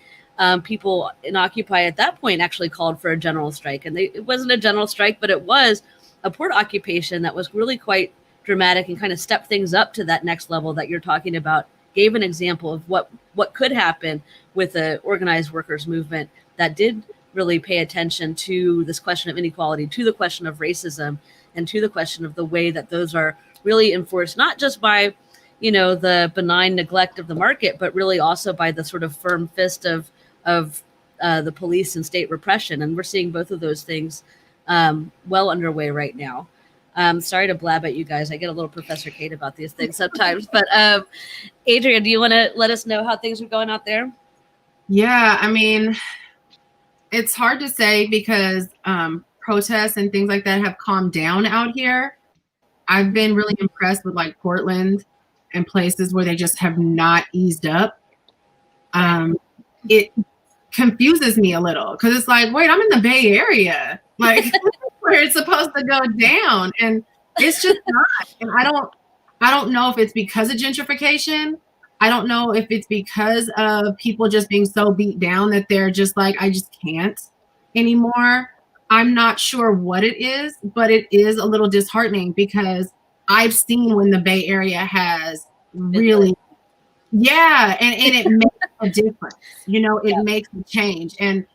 people in Occupy at that point actually called for a general strike. And it wasn't a general strike, but it was a port occupation that was really quite dramatic and kind of stepped things up to that next level that you're talking about, gave an example of what could happen with the organized workers movement that did really pay attention to this question of inequality, to the question of racism, and to the question of the way that those are really enforced, not just by, you know, the benign neglect of the market, but really also by the sort of firm fist of the police and state repression. And we're seeing both of those things well underway right now. Sorry to blab at you guys. I get a little Professor Kate about these things sometimes. But Adrienne, do you want to let us know how things are going out there? Yeah, I mean, it's hard to say because protests and things like that have calmed down out here. I've been really impressed with like Portland and places where they just have not eased up. It confuses me a little because it's like, wait, I'm in the Bay Area. Like, where it's supposed to go down, and it's just not. And I don't know if it's because of gentrification. I don't know if it's because of people just being so beat down that they're just like, I just can't anymore. I'm not sure what it is, but it is a little disheartening because I've seen when the Bay Area has really, yeah, and it makes a difference. You know, it makes a change. And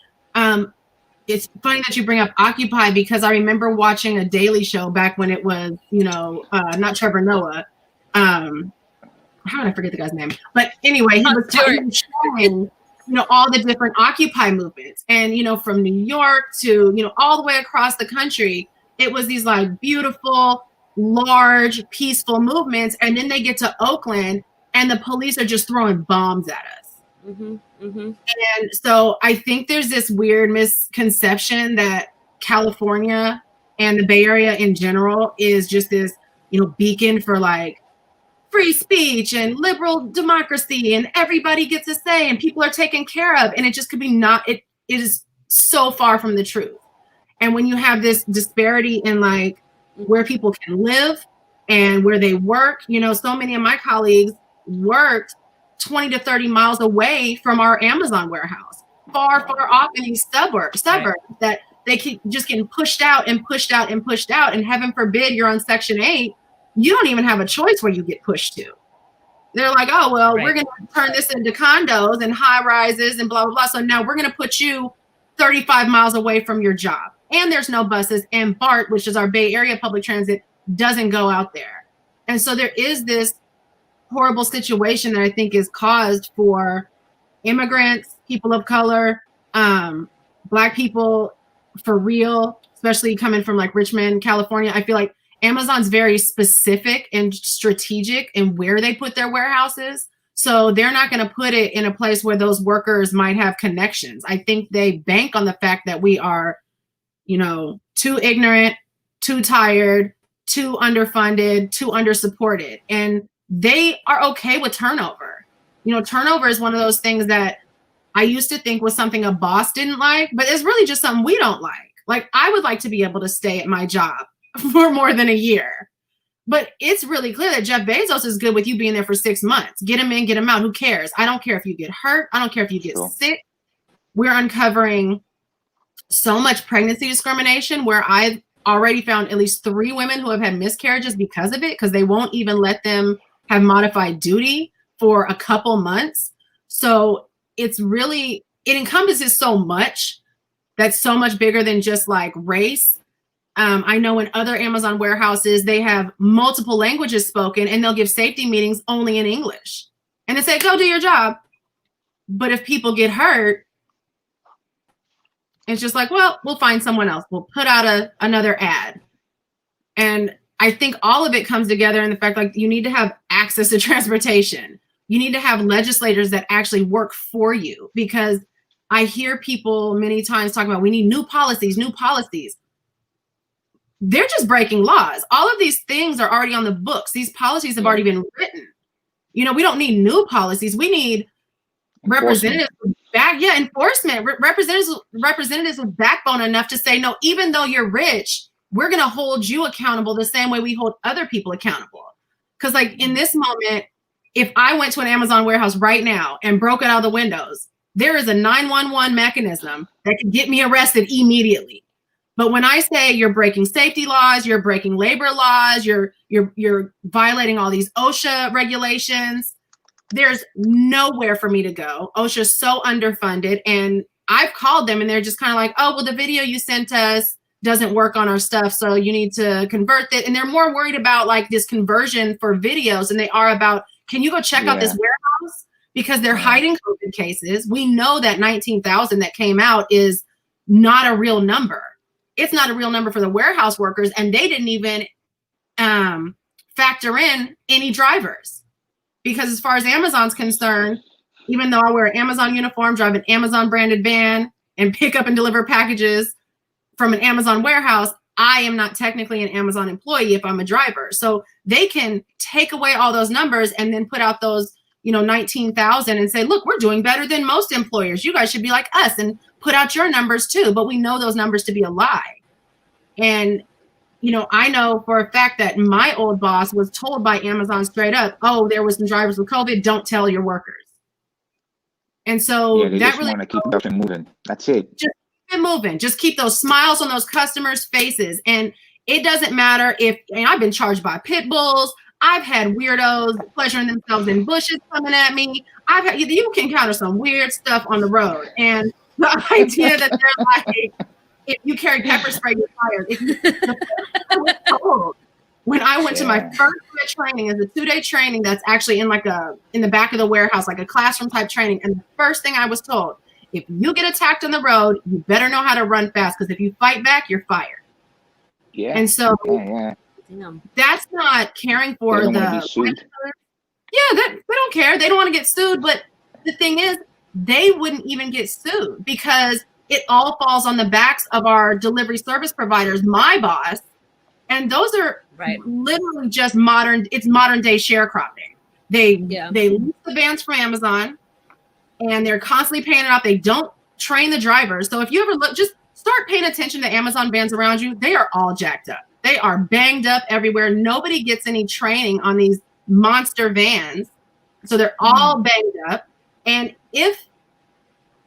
it's funny that you bring up Occupy, because I remember watching a Daily Show back when it was, you know, not Trevor Noah. How did I forget the guy's name? But anyway, he was showing, you know, all the different Occupy movements, and, you know, from New York to, you know, all the way across the country, it was these like beautiful, large, peaceful movements. And then they get to Oakland and the police are just throwing bombs at us. Mm-hmm, mm-hmm. And so I think there's this weird misconception that California and the Bay Area in general is just this, you know, beacon for like free speech and liberal democracy and everybody gets a say and people are taken care of. And it just could be not, it is so far from the truth. And when you have this disparity in like where people can live and where they work, you know, so many of my colleagues worked 20 to 30 miles away from our Amazon warehouse, far off in these suburbs that they keep just getting pushed out and pushed out and pushed out. And heaven forbid you're on Section 8. You don't even have a choice where you get pushed to. They're like, oh, well, we're going to turn this into condos and high rises and blah, blah, blah. So now we're going to put you 35 miles away from your job. And there's no buses. And BART, which is our Bay Area public transit, doesn't go out there. And so there is this horrible situation that I think is caused for immigrants, people of color, Black people for real, especially coming from like Richmond, California. I feel like Amazon's very specific and strategic in where they put their warehouses. So they're not going to put it in a place where those workers might have connections. I think they bank on the fact that we are, you know, too ignorant, too tired, too underfunded, too undersupported. And they are okay with turnover. You know, turnover is one of those things that I used to think was something a boss didn't like, but it's really just something we don't like. Like, I would like to be able to stay at my job for more than a year. But it's really clear that Jeff Bezos is good with you being there for 6 months. Get him in, get him out. Who cares? I don't care if you get hurt. I don't care if you get sick. We're uncovering so much pregnancy discrimination where I've already found at least 3 women who have had miscarriages because of it, because they won't even let them have modified duty for a couple months. So it's really, it encompasses so much that's so much bigger than just like race. I know in other Amazon warehouses, they have multiple languages spoken and they'll give safety meetings only in English. And they say, go do your job. But if people get hurt, it's just like, well, we'll find someone else. We'll put out another ad. And I think all of it comes together in the fact, like, you need to have access to transportation. You need to have legislators that actually work for you, because I hear people many times talking about, we need new policies, new policies. They're just breaking laws. All of these things are already on the books. These policies have already been written. You know, we don't need new policies. We need representatives with enforcement. Representatives with backbone enough to say, no, even though you're rich, we're going to hold you accountable the same way we hold other people accountable. Because like in this moment, if I went to an Amazon warehouse right now and broke it out of the windows, there is a 911 mechanism that can get me arrested immediately. But when I say you're breaking safety laws, you're breaking labor laws, you're violating all these OSHA regulations, there's nowhere for me to go. OSHA's so underfunded, and I've called them and they're just kind of like, oh, well, the video you sent us doesn't work on our stuff, so you need to convert it. And they're more worried about like this conversion for videos than they are about, can you go check out this warehouse? Because they're hiding COVID cases. We know that 19,000 that came out is not a real number. It's not a real number for the warehouse workers, and they didn't even factor in any drivers. Because as far as Amazon's concerned, even though I wear an Amazon uniform, drive an Amazon branded van, and pick up and deliver packages from an Amazon warehouse, I am not technically an Amazon employee if I'm a driver. So they can take away all those numbers and then put out those, 19,000 and say, look, we're doing better than most employers. You guys should be like us and put out your numbers too. But we know those numbers to be a lie. And, you know, I know for a fact that my old boss was told by Amazon straight up, oh, there was some drivers with COVID, don't tell your workers. And so they that just really want to keep production moving. That's it. just keep it moving. Just keep those smiles on those customers' faces. And it doesn't matter if, and I've been charged by pit bulls. I've had weirdos pleasuring themselves in bushes coming at me. You can encounter some weird stuff on the road. And the idea that they're like, if you carry pepper spray, you're fired. When I went to my first day of training, it's a 2-day training that's actually in the back of the warehouse, like a classroom type training. And the first thing I was told, if you get attacked on the road, you better know how to run fast, because if you fight back, you're fired. Yeah. And so Damn. that's not caring for they don't want to be sued. Yeah, they don't care. They don't want to get sued. But the thing is, they wouldn't even get sued because it all falls on the backs of our delivery service providers, my boss. And those are literally just modern day sharecropping. They lease the vans from Amazon, and they're constantly paying it off. They don't train the drivers. So if you ever look, just start paying attention to Amazon vans around you. They are all jacked up. They are banged up everywhere. Nobody gets any training on these monster vans. So they're all banged up. And if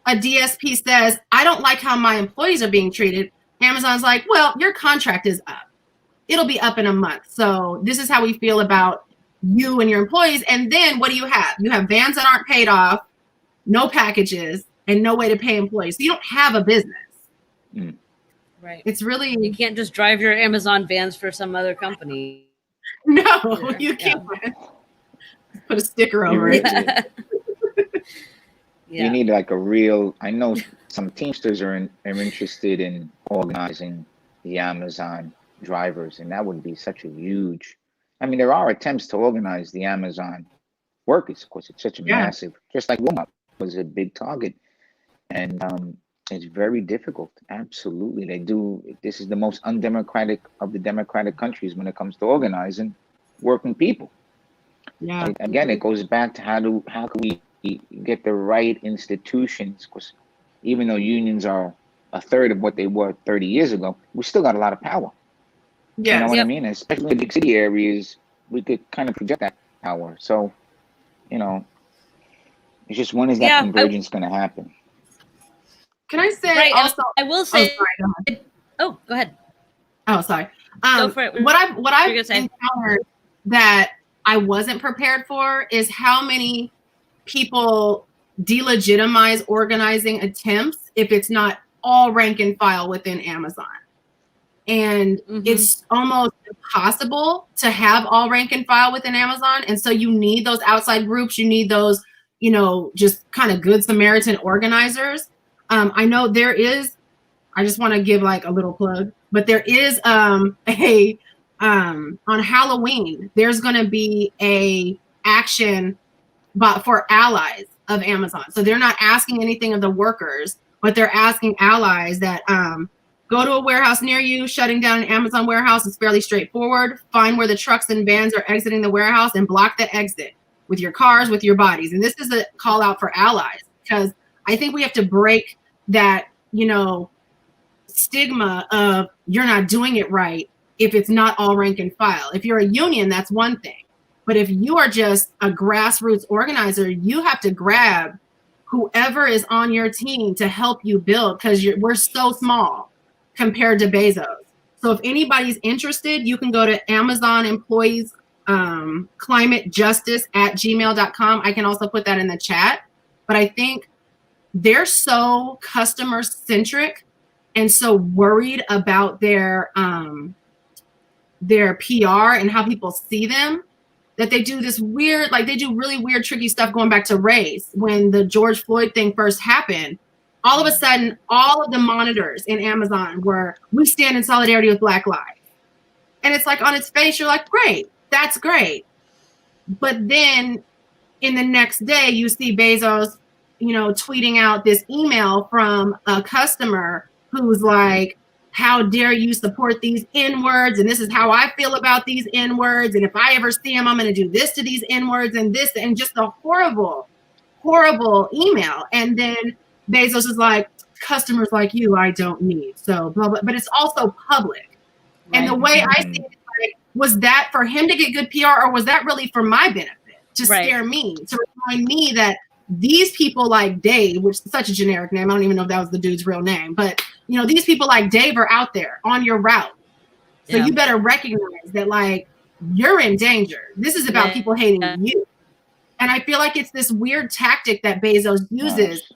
a DSP says, I don't like how my employees are being treated, Amazon's like, well, your contract is up. It'll be up in a month. So this is how we feel about you and your employees. And then what do you have? You have vans that aren't paid off, no packages, and no way to pay employees. So you don't have a business. Right. It's really... You can't just drive your Amazon vans for some other company. No, you can't. Put a sticker over it. You need like a real... I know some Teamsters are interested in organizing the Amazon drivers, and that would be such a huge... I mean, there are attempts to organize the Amazon workers. Of course, it's such a massive... Just like Walmart was a big target. And it's very difficult. Absolutely. They do. This is the most undemocratic of the democratic countries when it comes to organizing working people. Yeah. Again, it goes back to how can we get the right institutions? Because even though unions are a third of what they were 30 years ago, we still got a lot of power. Yeah. You know what I mean? Especially in big city areas, we could kind of project that power. So, you know, it's just, when is that convergence going to happen? Can I say also? I will say. Go ahead. Oh, sorry. Go for it. What I've encountered that I wasn't prepared for is how many people delegitimize organizing attempts if it's not all rank and file within Amazon. And it's almost impossible to have all rank and file within Amazon. And so you need those outside groups. You need those, you know, just kind of good Samaritan organizers. I know there is, I just want to give like a little plug, but there is on Halloween, there's going to be a action for allies of Amazon. So they're not asking anything of the workers, but they're asking allies that go to a warehouse near you. Shutting down an Amazon warehouse is fairly straightforward. Find where the trucks and vans are exiting the warehouse and block the exit with your cars, with your bodies. And this is a call out for allies, because I think we have to break that, you know, stigma of you're not doing it right if it's not all rank and file. If you're a union, that's one thing. But if you are just a grassroots organizer, you have to grab whoever is on your team to help you build, because we're so small compared to Bezos. So if anybody's interested, you can go to Amazon Employees Climate Justice at gmail.com. I can also put that in the chat. But I think they're so customer centric and so worried about their PR and how people see them, that they do this weird, like they do really weird, tricky stuff going back to race. When the George Floyd thing first happened, all of a sudden, all of the monitors in Amazon were, we stand in solidarity with Black lives. And it's like, on its face, you're like, great, that's great. But then in the next day, you see Bezos, you know, tweeting out this email from a customer who's like, how dare you support these N-words? And this is how I feel about these N-words. And if I ever see them, I'm going to do this to these N-words and this, and just a horrible, horrible email. And then Bezos is like, customers like you, I don't need. So blah, blah. But it's also public. And the way I see it, like, was that for him to get good PR, or was that really for my benefit, to scare me, to remind me that these people like Dave, which is such a generic name, I don't even know if that was the dude's real name, but you know, these people like Dave are out there on your route. So you better recognize that, like, you're in danger. This is about people hating you. And I feel like it's this weird tactic that Bezos uses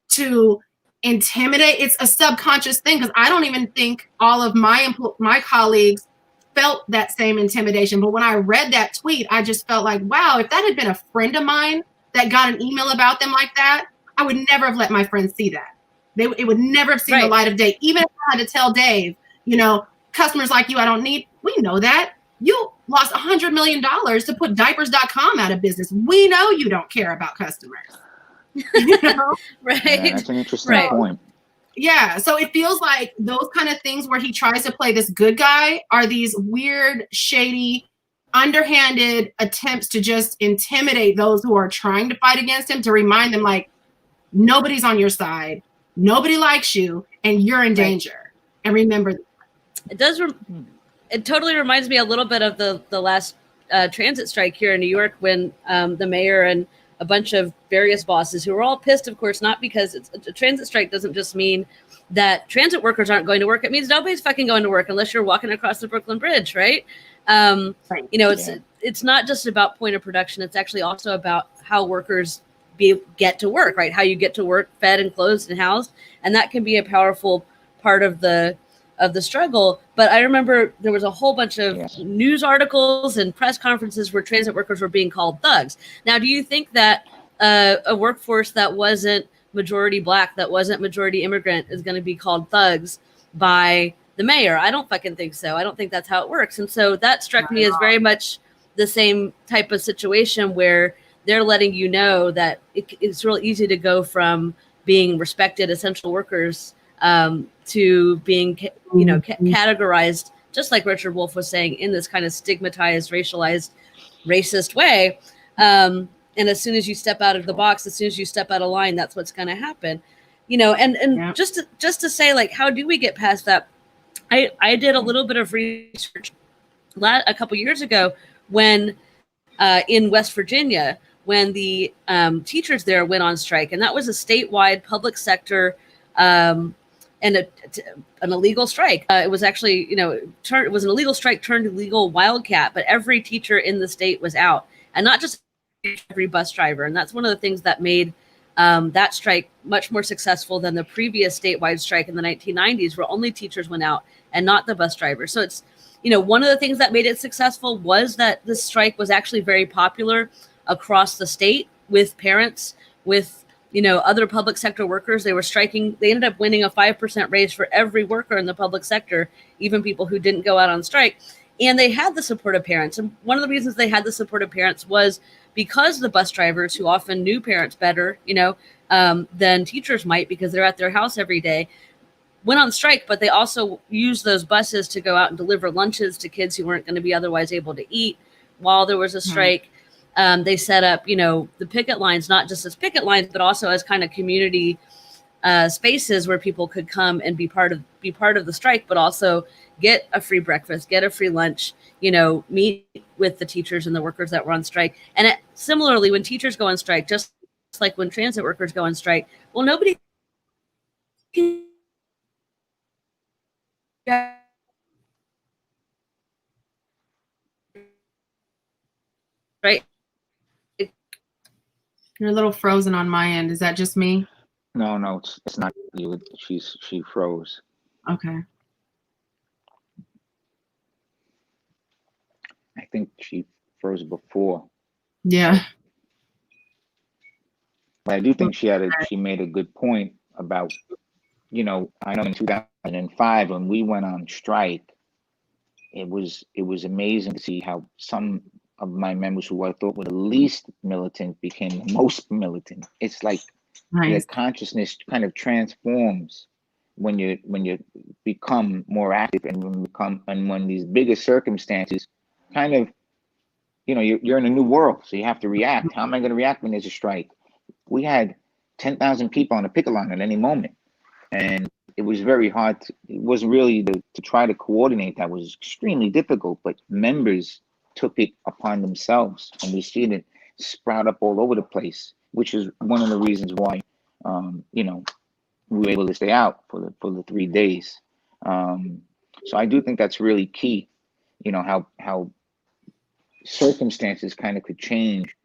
to intimidate. It's a subconscious thing, because I don't even think all of my colleagues felt that same intimidation. But when I read that tweet, I just felt like, wow, if that had been a friend of mine that got an email about them like that, I would never have let my friends see that. It would never have seen the light of day. Even if I had to tell Dave, you know, customers like you, I don't need. We know that. You lost $100 million to put diapers.com out of business. We know you don't care about customers. You know? Right. Yeah, that's an interesting point. Yeah. So it feels like those kind of things where he tries to play this good guy are these weird, shady, underhanded attempts to just intimidate those who are trying to fight against him, to remind them, like, nobody's on your side. Nobody likes you, and you're in danger. And remember, it does. It totally reminds me a little bit of the last transit strike here in New York, when the mayor and a bunch of various bosses who were all pissed, of course, not because a transit strike doesn't just mean that transit workers aren't going to work. It means nobody's fucking going to work unless you're walking across the Brooklyn Bridge, right? You know, it's not just about point of production. It's actually also about how workers get to work, right? How you get to work, fed and clothed and housed, and that can be a powerful part of the struggle. But I remember there was a whole bunch of news articles and press conferences where transit workers were being called thugs. Now, do you think that a workforce that wasn't majority Black, that wasn't majority immigrant, is going to be called thugs by the mayor? I don't fucking think so. I don't think that's how it works. And so that struck me as very much the same type of situation, where they're letting you know that it's real easy to go from being respected essential workers to being, you know, categorized, just like Richard Wolff was saying, in this kind of stigmatized, racialized, racist way. And as soon as you step out of the box, as soon as you step out of line, that's what's going to happen. You know, and just to say, like, how do we get past that? I did a little bit of research a couple years ago when in West Virginia, when the teachers there went on strike, and that was a statewide public sector and an illegal strike. It was actually, you know, it was an illegal strike turned illegal wildcat, but every teacher in the state was out, and not just every bus driver. And that's one of the things that made that strike much more successful than the previous statewide strike in the 1990s, where only teachers went out and not the bus drivers. So it's, you know, one of the things that made it successful was that this strike was actually very popular across the state with parents, with, you know, other public sector workers. They were striking. They ended up winning a 5% raise for every worker in the public sector, even people who didn't go out on strike. And they had the support of parents. And one of the reasons they had the support of parents was because the bus drivers, who often knew parents better, you know, than teachers might, because they're at their house every day, went on strike, but they also used those buses to go out and deliver lunches to kids who weren't going to be otherwise able to eat while there was a strike. They set up, you know, the picket lines, not just as picket lines, but also as kind of community spaces where people could come and be part of the strike, but also get a free breakfast, get a free lunch, you know, meet with the teachers and the workers that were on strike. And similarly, when teachers go on strike, just like when transit workers go on strike, well, nobody can, right? You're a little frozen on my end. Is that just me? No, it's not you. She froze. Okay. I think she froze before. Yeah. But I do think she made a good point about, you know, I know in 2005 when we went on strike, it was amazing to see how some of my members who I thought were the least militant became the most militant. It's like the consciousness kind of transforms when you become more active, and when these bigger circumstances kind of, you know, you're in a new world, so you have to react. How am I going to react when there's a strike? We had 10,000 people on a picket line at any moment, and it was very hard. It was really to try to coordinate. That was extremely difficult, but members took it upon themselves, and we see it sprout up all over the place, which is one of the reasons why, you know, we were able to stay out for the 3 days. So I do think that's really key. You know, how circumstances kind of could change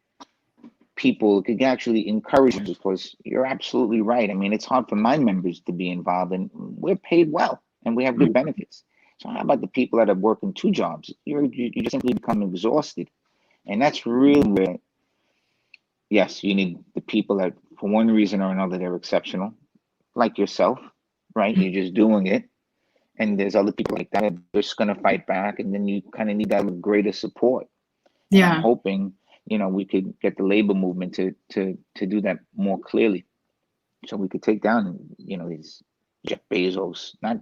people, could actually encourage them, because you're absolutely right. I mean, it's hard for my members to be involved, and we're paid well and we have good benefits. So how about the people that are working 2 jobs? You just simply become exhausted. And that's really where, yes, you need the people that for one reason or another, they're exceptional, like yourself, right? You're just doing it. And there's other people like that that are just going to fight back. And then you kind of need that greater support. And Yeah. I'm hoping, you know, we could get the labor movement to do that more clearly, so we could take down, you know, these Jeff Bezos. Not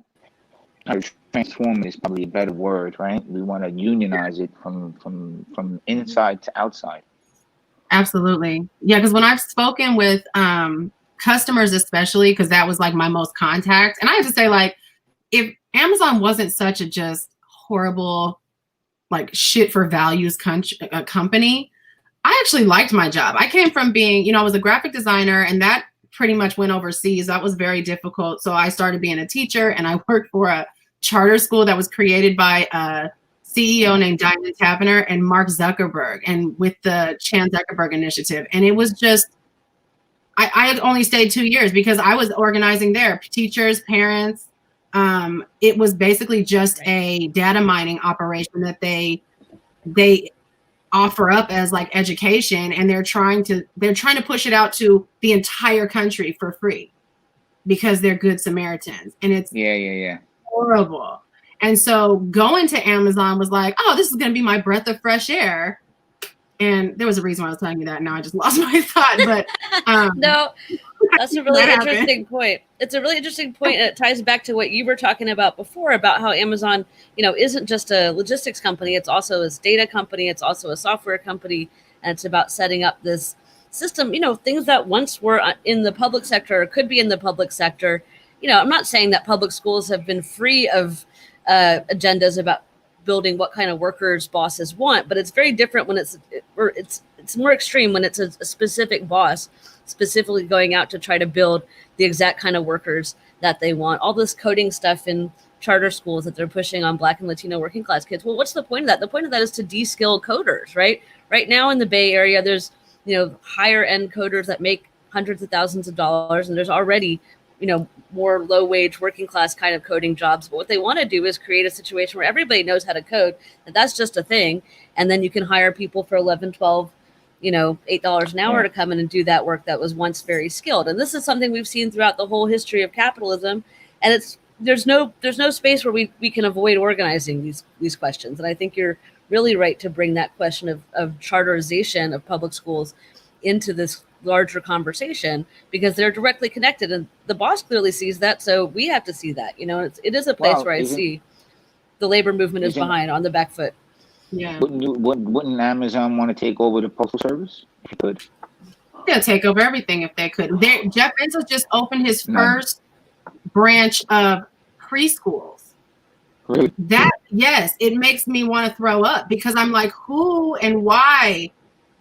transform is probably a better word, right? We want to unionize it from inside to outside. Absolutely. Yeah, because when I've spoken with customers, especially, because that was like my most contact, and I have to say, like, if Amazon wasn't such a just horrible, like, shit for values company, I actually liked my job. I came from being, you know, I was a graphic designer, and that pretty much went overseas. That was very difficult. So I started being a teacher, and I worked for a charter school that was created by a CEO named Diamond Tavener and Mark Zuckerberg, and with the Chan Zuckerberg Initiative. And it was just, I had only stayed 2 years because I was organizing there, teachers, parents. It was basically just a data mining operation that they offer up as like education, and they're trying to push it out to the entire country for free because they're good Samaritans, and it's horrible. And so going to Amazon was like, oh, this is going to be my breath of fresh air. And there was a reason why I was telling you that. Now I just lost my thought. But no, that's a really interesting point. It's a really interesting point. And it ties back to what you were talking about before, about how Amazon, you know, isn't just a logistics company. It's also a data company. It's also a software company. And it's about setting up this system, you know, things that once were in the public sector or could be in the public sector. You know, I'm not saying that public schools have been free of agendas about building what kind of workers bosses want, but it's very different when it's more extreme when it's a specific boss specifically going out to try to build the exact kind of workers that they want. All this coding stuff in charter schools that they're pushing on Black and Latino working class kids. Well, what's the point of that? The point of that is to de-skill coders, right? Right now in the Bay Area, there's, you know, higher end coders that make hundreds of thousands of dollars, and there's already, you know, more low wage working class kind of coding jobs. But what they want to do is create a situation where everybody knows how to code, and that's just a thing. And then you can hire people for 11, 12, you know, $8 an hour to come in and do that work that was once very skilled. And this is something we've seen throughout the whole history of capitalism. And there's no space where we can avoid organizing these questions. And I think you're really right to bring that question of charterization of public schools into this larger conversation, because they're directly connected, and the boss clearly sees that. So we have to see that, you know, it is a place where I see the labor movement is behind on the back foot. Yeah. Wouldn't Amazon want to take over the postal service? If you could. They'll take over everything if they could. Jeff Bezos just opened his first branch of preschools. Really? Yes, it makes me want to throw up, because I'm like, who and why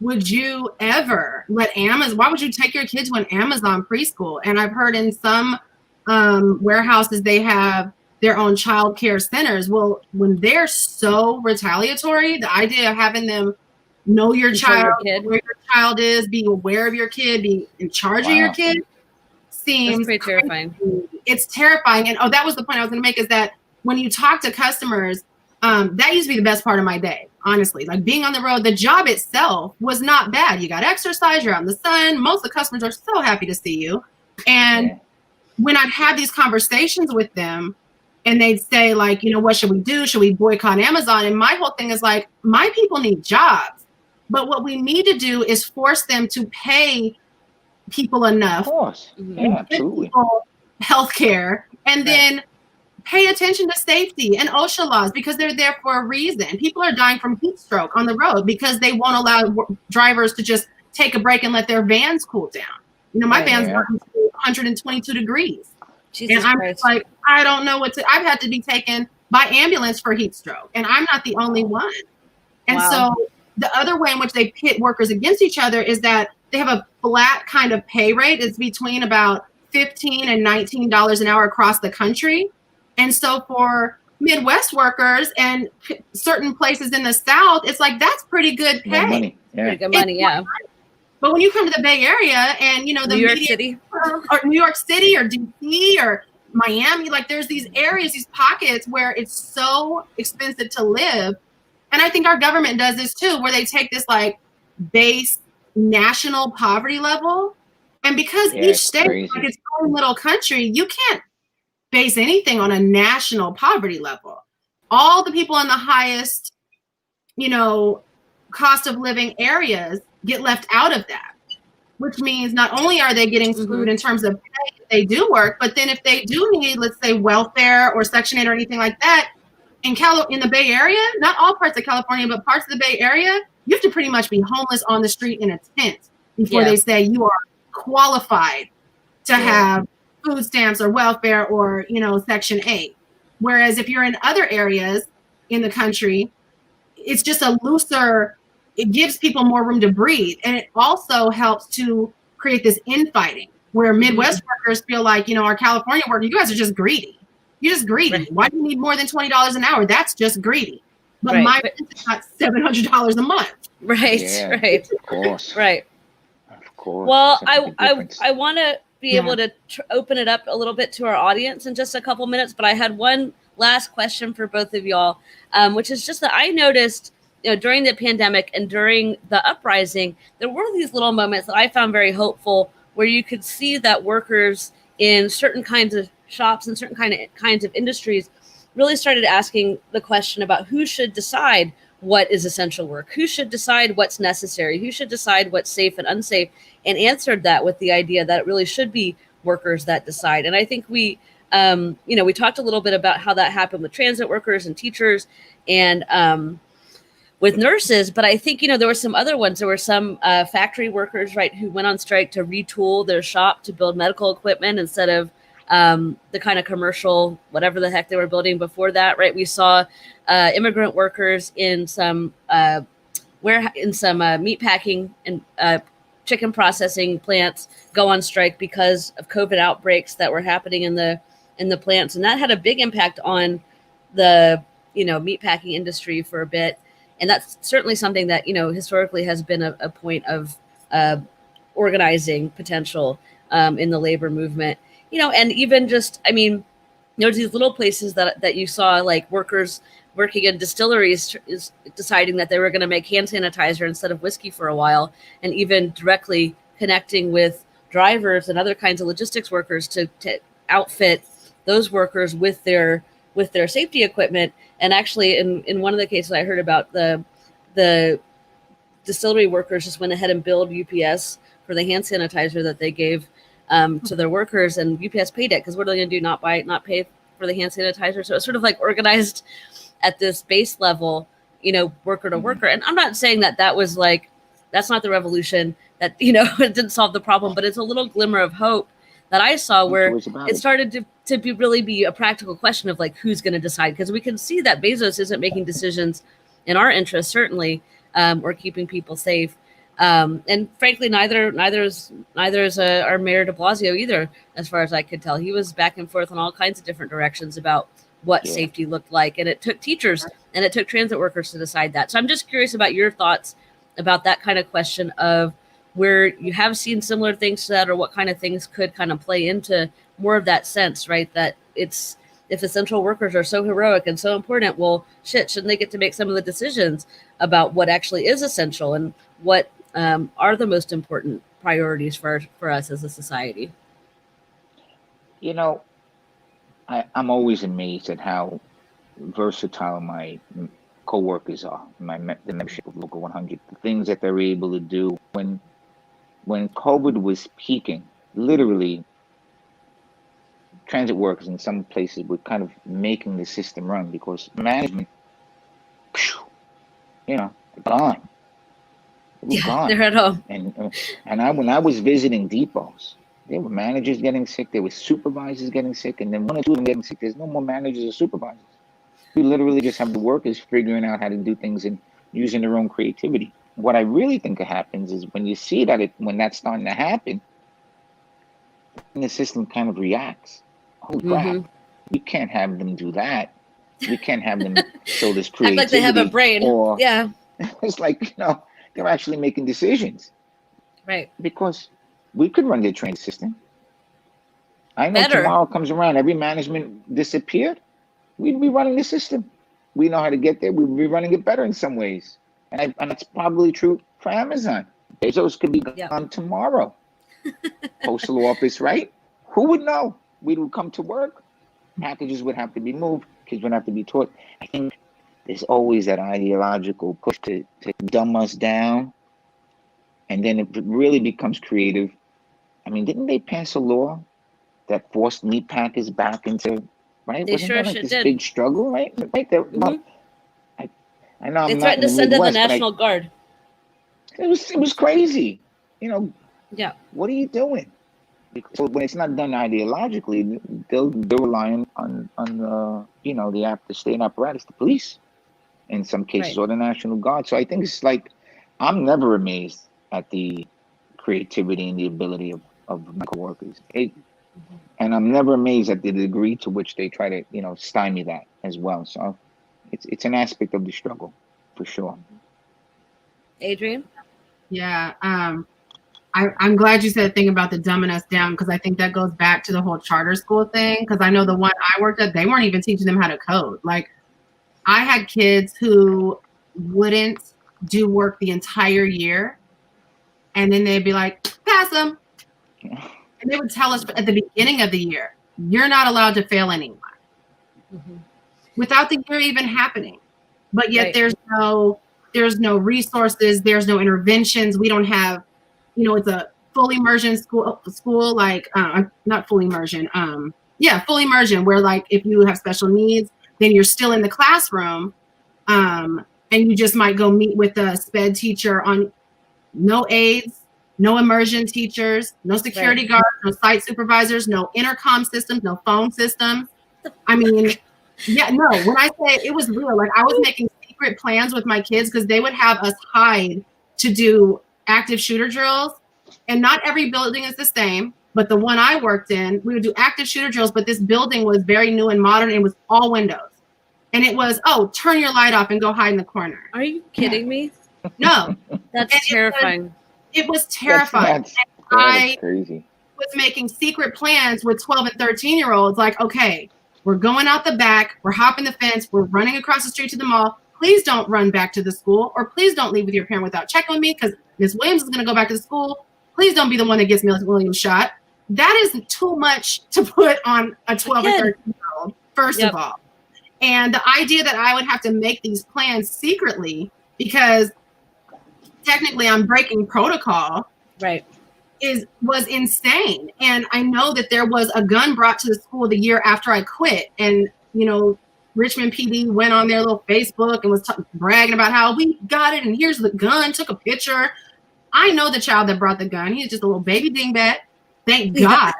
would you ever why would you take your kids to an Amazon preschool? And I've heard in some warehouses, they have their own child care centers. Well, when they're so retaliatory, the idea of having them know your child, where your child is, be aware of your kid, be in charge of your kid, seems pretty terrifying. It's terrifying. And that was the point I was going to make, is that when you talk to customers, that used to be the best part of my day, honestly. Like, being on the road, the job itself was not bad. You got exercise, you're out in the sun. Most of the customers are so happy to see you. And when I'd have these conversations with them, and they'd say, like, you know, what should we do? Should we boycott Amazon? And my whole thing is like, my people need jobs. But what we need to do is force them to pay people enough. Of course. Yeah, absolutely. Healthcare, and then pay attention to safety and OSHA laws, because they're there for a reason. People are dying from heat stroke on the road because they won't allow drivers to just take a break and let their vans cool down. You know, my van's working to 122 degrees. Jesus and I'm Christ. just like, I don't know what to. I've had to be taken by ambulance for heat stroke, and I'm not the only one. And Wow. so the other way in which they pit workers against each other is that they have a flat kind of pay rate. It's between about $15 and $19 an hour across the country. And so for Midwest workers and certain places in the South, it's like, that's pretty good More pay. money. Yeah. Pretty good money, yeah. But when you come to the Bay Area and, you know, the New York media, City. or New York City or DC or Miami, like there's these areas, these pockets where it's so expensive to live. And I think our government does this too, where they take this like base national poverty level. And because each state is like its own little country, you can't base anything on a national poverty level. All the people in the highest, you know, cost of living areas get left out of that, which means not only are they getting screwed in terms of pay if they do work, but then if they do need, let's say, welfare or Section 8 or anything like that, in the Bay Area, not all parts of California, but parts of the Bay Area, you have to pretty much be homeless on the street in a tent before they say you are qualified to have food stamps or welfare or, you know, Section 8. Whereas if you're in other areas in the country, it's just a looser, it gives people more room to breathe. And it also helps to create this infighting where Midwest workers feel like, you know, our California workers, you guys are just greedy. You're just greedy. Right. Why do you need more than $20 an hour? That's just greedy. But my rent is not $700 a month. Right, right. Of course. Right. Of course. Well, I want to be able to open it up a little bit to our audience in just a couple minutes, but I had one last question for both of y'all, which is just that I noticed, you know, during the pandemic and during the uprising, there were these little moments that I found very hopeful where you could see that workers in certain kinds of shops and certain kinds of industries really started asking the question about who should decide what is essential work, who should decide what's necessary, who should decide what's safe and unsafe, and answered that with the idea that it really should be workers that decide. And I think we, you know, we talked a little bit about how that happened with transit workers and teachers and with nurses, but I think, you know, there were some other ones. There were some factory workers, right, who went on strike to retool their shop to build medical equipment instead of the kind of commercial, whatever the heck they were building before that, right? We saw immigrant workers in some meat packing and chicken processing plants go on strike because of COVID outbreaks that were happening in the plants, and that had a big impact on the, you know, meat packing industry for a bit. And that's certainly something that, you know, historically has been a point of organizing potential in the labor movement. You know, and even just, I mean, there's these little places that you saw, like workers working in distilleries is deciding that they were going to make hand sanitizer instead of whiskey for a while, and even directly connecting with drivers and other kinds of logistics workers to outfit those workers with their safety equipment. And actually, in one of the cases I heard about, the distillery workers just went ahead and billed UPS for the hand sanitizer that they gave to their workers, and UPS paid it because what are they going to do? Not pay for the hand sanitizer? So it's sort of like organized at this base level, you know, worker to worker. And I'm not saying that was like, that's not the revolution that, you know, it didn't solve the problem, but it's a little glimmer of hope that I saw where it started to really be a practical question of like, who's going to decide? Because we can see that Bezos isn't making decisions in our interest, certainly, or keeping people safe. And frankly, neither is our Mayor de Blasio either, as far as I could tell. He was back and forth in all kinds of different directions about what safety looked like. And it took teachers and it took transit workers to decide that. So I'm just curious about your thoughts about that kind of question of where you have seen similar things to that, or what kind of things could kind of play into more of that sense, right? That it's, if essential workers are so heroic and so important, well, shouldn't they get to make some of the decisions about what actually is essential and what are the most important priorities for us as a society? You know, I'm always amazed at how versatile my co-workers are, the membership of Local 100, the things that they're able to do. When COVID was peaking, literally, transit workers in some places were kind of making the system run because management, you know, gone. Yeah, they're at home. And when I was visiting depots, There were managers getting sick. There were supervisors getting sick. And then one or two of them getting sick. There's no more managers or supervisors. We literally just have the workers figuring out how to do things and using their own creativity. What I really think happens is when you see that when that's starting to happen, the system kind of reacts. Holy crap, we can't have them do that. We can't have them show this creativity. Act like they have a brain. Or, yeah. It's like, they're actually making decisions. Right. Because we could run their train system. I know Better. Tomorrow comes around, every management disappeared. We'd be running the system. We know how to get there. We'd be running it better in some ways. And that's probably true for Amazon. Bezos could be gone tomorrow. Postal office, right? Who would know? We would come to work. Packages would have to be moved. Kids would have to be taught. I think there's always that ideological push to dumb us down. And then it really becomes creative. I mean, didn't they pass a law that forced meat packers back into, right? They sure this did. big struggle, right? I know they I'm not threatened in to the send in the Midwest, National Guard. It was crazy. Yeah. What are you doing? So when it's not done ideologically, they'll rely on the state apparatus, the police, in some cases, or the National Guard. So I think it's like, I'm never amazed at the creativity and the ability of medical workers. And I'm never amazed at the degree to which they try to, stymie that as well. So it's an aspect of the struggle, for sure. Adrienne? Yeah. I'm glad you said the thing about the dumbing us down, because I think that goes back to the whole charter school thing. Because I know the one I worked at, they weren't even teaching them how to code. Like, I had kids who wouldn't do work the entire year, and then they'd be like, pass them. Yeah. And they would tell us at the beginning of the year, you're not allowed to fail anyone. Without the year even happening. But yet there's no resources, there's no interventions. We don't have, it's a full immersion school, like not full immersion. Full immersion, where like if you have special needs, then you're still in the classroom. And you just might go meet with a sped teacher on no aides, no immersion teachers, no security guards, no site supervisors, no intercom systems, no phone systems. I mean, when I say it was real, like I was making secret plans with my kids because they would have us hide to do active shooter drills. And not every building is the same, but the one I worked in, we would do active shooter drills, but this building was very new and modern. And it was all windows. And it was, turn your light off and go hide in the corner. Are you kidding me? No. That's terrifying. It was terrifying. That's crazy. Was making secret plans with 12 and 13-year-olds. Like, okay, we're going out the back. We're hopping the fence. We're running across the street to the mall. Please don't run back to the school, or please don't leave with your parent without checking with me, because Miss Williams is going to go back to the school. Please don't be the one that gets Miss Williams shot. That is too much to put on a 12 or 13-year-old, first of all. And the idea that I would have to make these plans secretly, because technically I'm breaking protocol, was insane. And I know that there was a gun brought to the school the year after I quit. And, Richmond PD went on their little Facebook and was bragging about how we got it, and here's the gun, took a picture. I know the child that brought the gun. He's just a little baby dingbat. Thank God.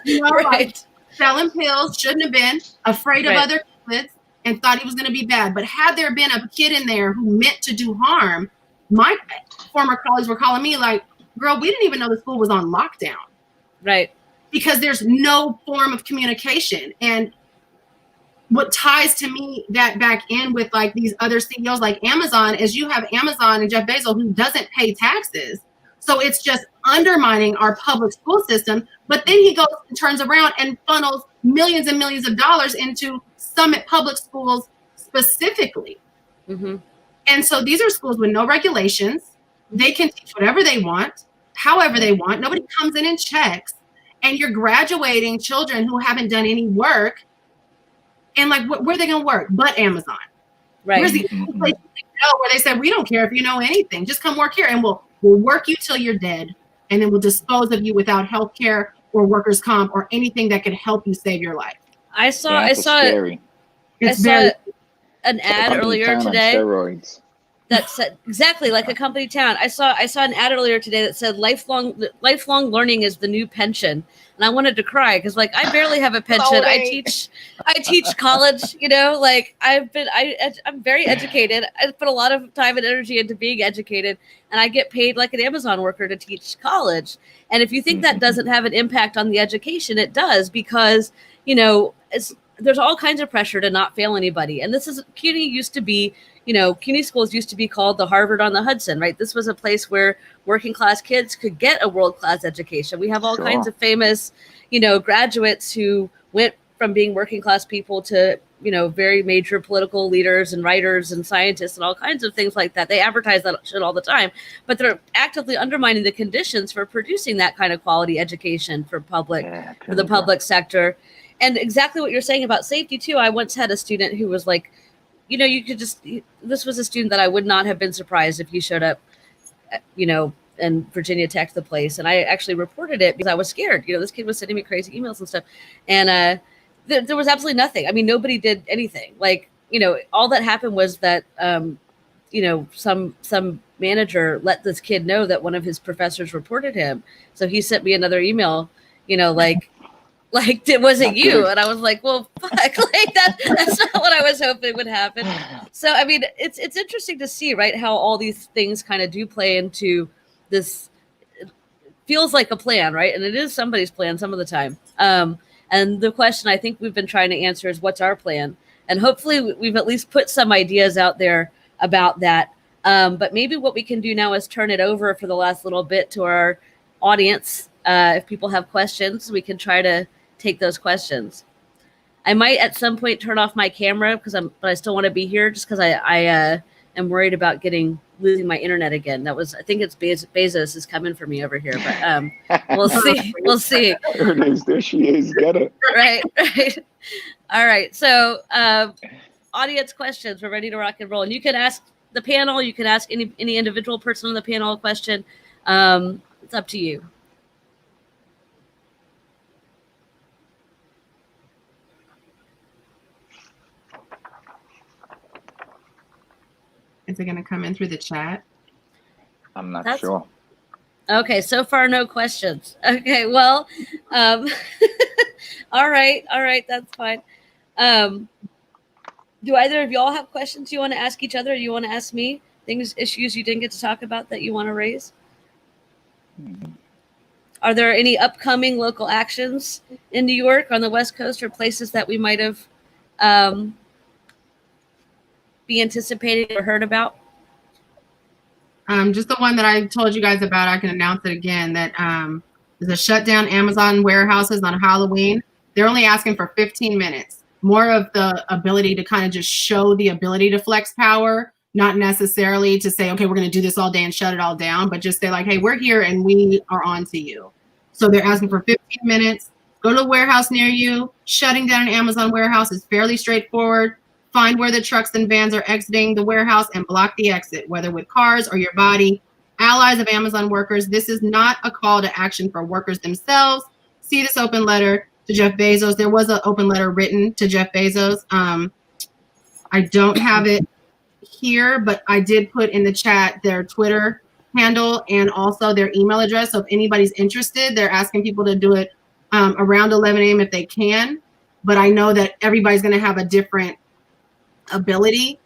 Like, selling pills, shouldn't have been, afraid of other kids, and thought he was going to be bad. But had there been a kid in there who meant to do harm, my former colleagues were calling me like, girl, we didn't even know the school was on lockdown. Right. Because there's no form of communication. And what ties to me that back in with like these other CEOs like Amazon is you have Amazon and Jeff Bezos who doesn't pay taxes. So it's just undermining our public school system. But then he goes and turns around and funnels millions and millions of dollars into Summit Public Schools specifically. And so these are schools with no regulations. They can teach whatever they want, however they want. Nobody comes in and checks. And you're graduating children who haven't done any work. And like, where are they going to work? But Amazon. Right. Where's the only place you can go where they said, we don't care if you know anything. Just come work here and we'll work you till you're dead. And then we'll dispose of you without health care or workers' comp or anything that could help you save your life. I saw scary. an ad earlier today. Steroids. that said exactly like a company town. I saw an ad earlier today that said lifelong learning is the new pension, and I wanted to cry because like I barely have a pension. I teach college. You know, like I'm very educated. I put a lot of time and energy into being educated, and I get paid like an Amazon worker to teach college. And if you think that doesn't have an impact on the education, it does, because you know there's all kinds of pressure to not fail anybody. And this is CUNY used to be. You know, CUNY schools used to be called the Harvard on the Hudson, right? This was a place where working class kids could get a world-class education. We have all kinds of famous, you know, graduates who went from being working class people to, you know, very major political leaders and writers and scientists and all kinds of things like that. They advertise that shit all the time, but they're actively undermining the conditions for producing that kind of quality education for the public sector. And exactly what you're saying about safety too. I once had a student who was like, you know, this was a student that I would not have been surprised if he showed up, you know, in Virginia Tech, the place. And I actually reported it because I was scared. You know, this kid was sending me crazy emails and stuff. And there was absolutely nothing. I mean, nobody did anything. Like, you know, all that happened was that, you know, some manager let this kid know that one of his professors reported him. So he sent me another email, you know, like it wasn't you. And I was like, well, fuck, like that's not what I was hoping would happen. So, I mean, it's interesting to see, right, how all these things kind of do play into this. It feels like a plan, right? And it is somebody's plan some of the time. And the question I think we've been trying to answer is, what's our plan? And hopefully we've at least put some ideas out there about that. But maybe what we can do now is turn it over for the last little bit to our audience. If people have questions, we can try to take those questions. I might at some point turn off my camera but I still want to be here just because I am worried about losing my internet again. I think it's Bezos is coming for me over here, but we'll see. We'll see. There it is. There she is. Get it. Right. All right. So audience questions. We're ready to rock and roll. And you can ask the panel. You can ask any individual person on the panel a question. It's up to you. Is it going to come in through the chat? I'm not sure. Okay, so far no questions. Okay, well, all right, that's fine. Do either of y'all have questions you want to ask each other? Or you want to ask me issues you didn't get to talk about that you want to raise? Are there any upcoming local actions in New York, on the West Coast, or places that we might have be anticipating or heard about? Just the one that I told you guys about. I can announce it again, that there's a shutdown Amazon warehouses on Halloween. They're only asking for 15 minutes. More of the ability to kind of just show the ability to flex power, not necessarily to say, okay, we're going to do this all day and shut it all down, but just say like, hey, we're here and we are on to you. So they're asking for 15 minutes. Go to a warehouse near you. Shutting down an Amazon warehouse is fairly straightforward. Find where the trucks and vans are exiting the warehouse and block the exit, whether with cars or your body. Allies of Amazon workers, this is not a call to action for workers themselves. See this open letter to Jeff Bezos. There was an open letter written to Jeff Bezos. I don't have it here, but I did put in the chat their Twitter handle and also their email address. So if anybody's interested, they're asking people to do it around 11 a.m. if they can. But I know that everybody's going to have a different ability.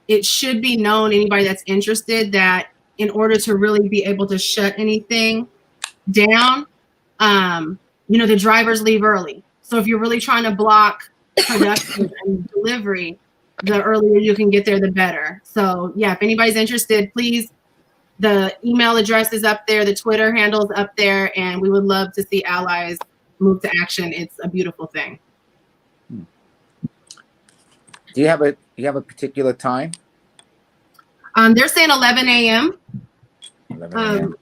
It should be known, anybody that's interested, that in order to really be able to shut anything down, the drivers leave early. So if you're really trying to block production and delivery, the earlier you can get there, the better. So yeah, if anybody's interested, please, the email address is up there, the Twitter handle is up there, and we would love to see allies move to action. It's a beautiful thing. Do you have a particular time? They're saying 11 a.m. 11 a.m.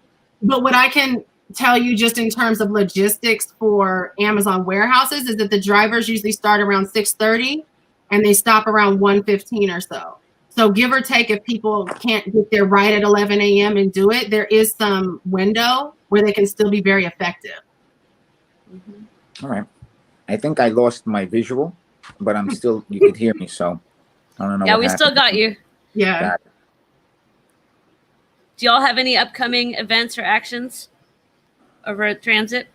But what I can tell you just in terms of logistics for Amazon warehouses is that the drivers usually start around 6:30 and they stop around 1:15 or so. So give or take, if people can't get there right at 11 a.m. and do it, there is some window where they can still be very effective. All right. I think I lost my visual, but I'm still, you could hear me, so I don't know. Yeah, we still got you. Yeah. Got it. Do y'all have any upcoming events or actions over at Transit?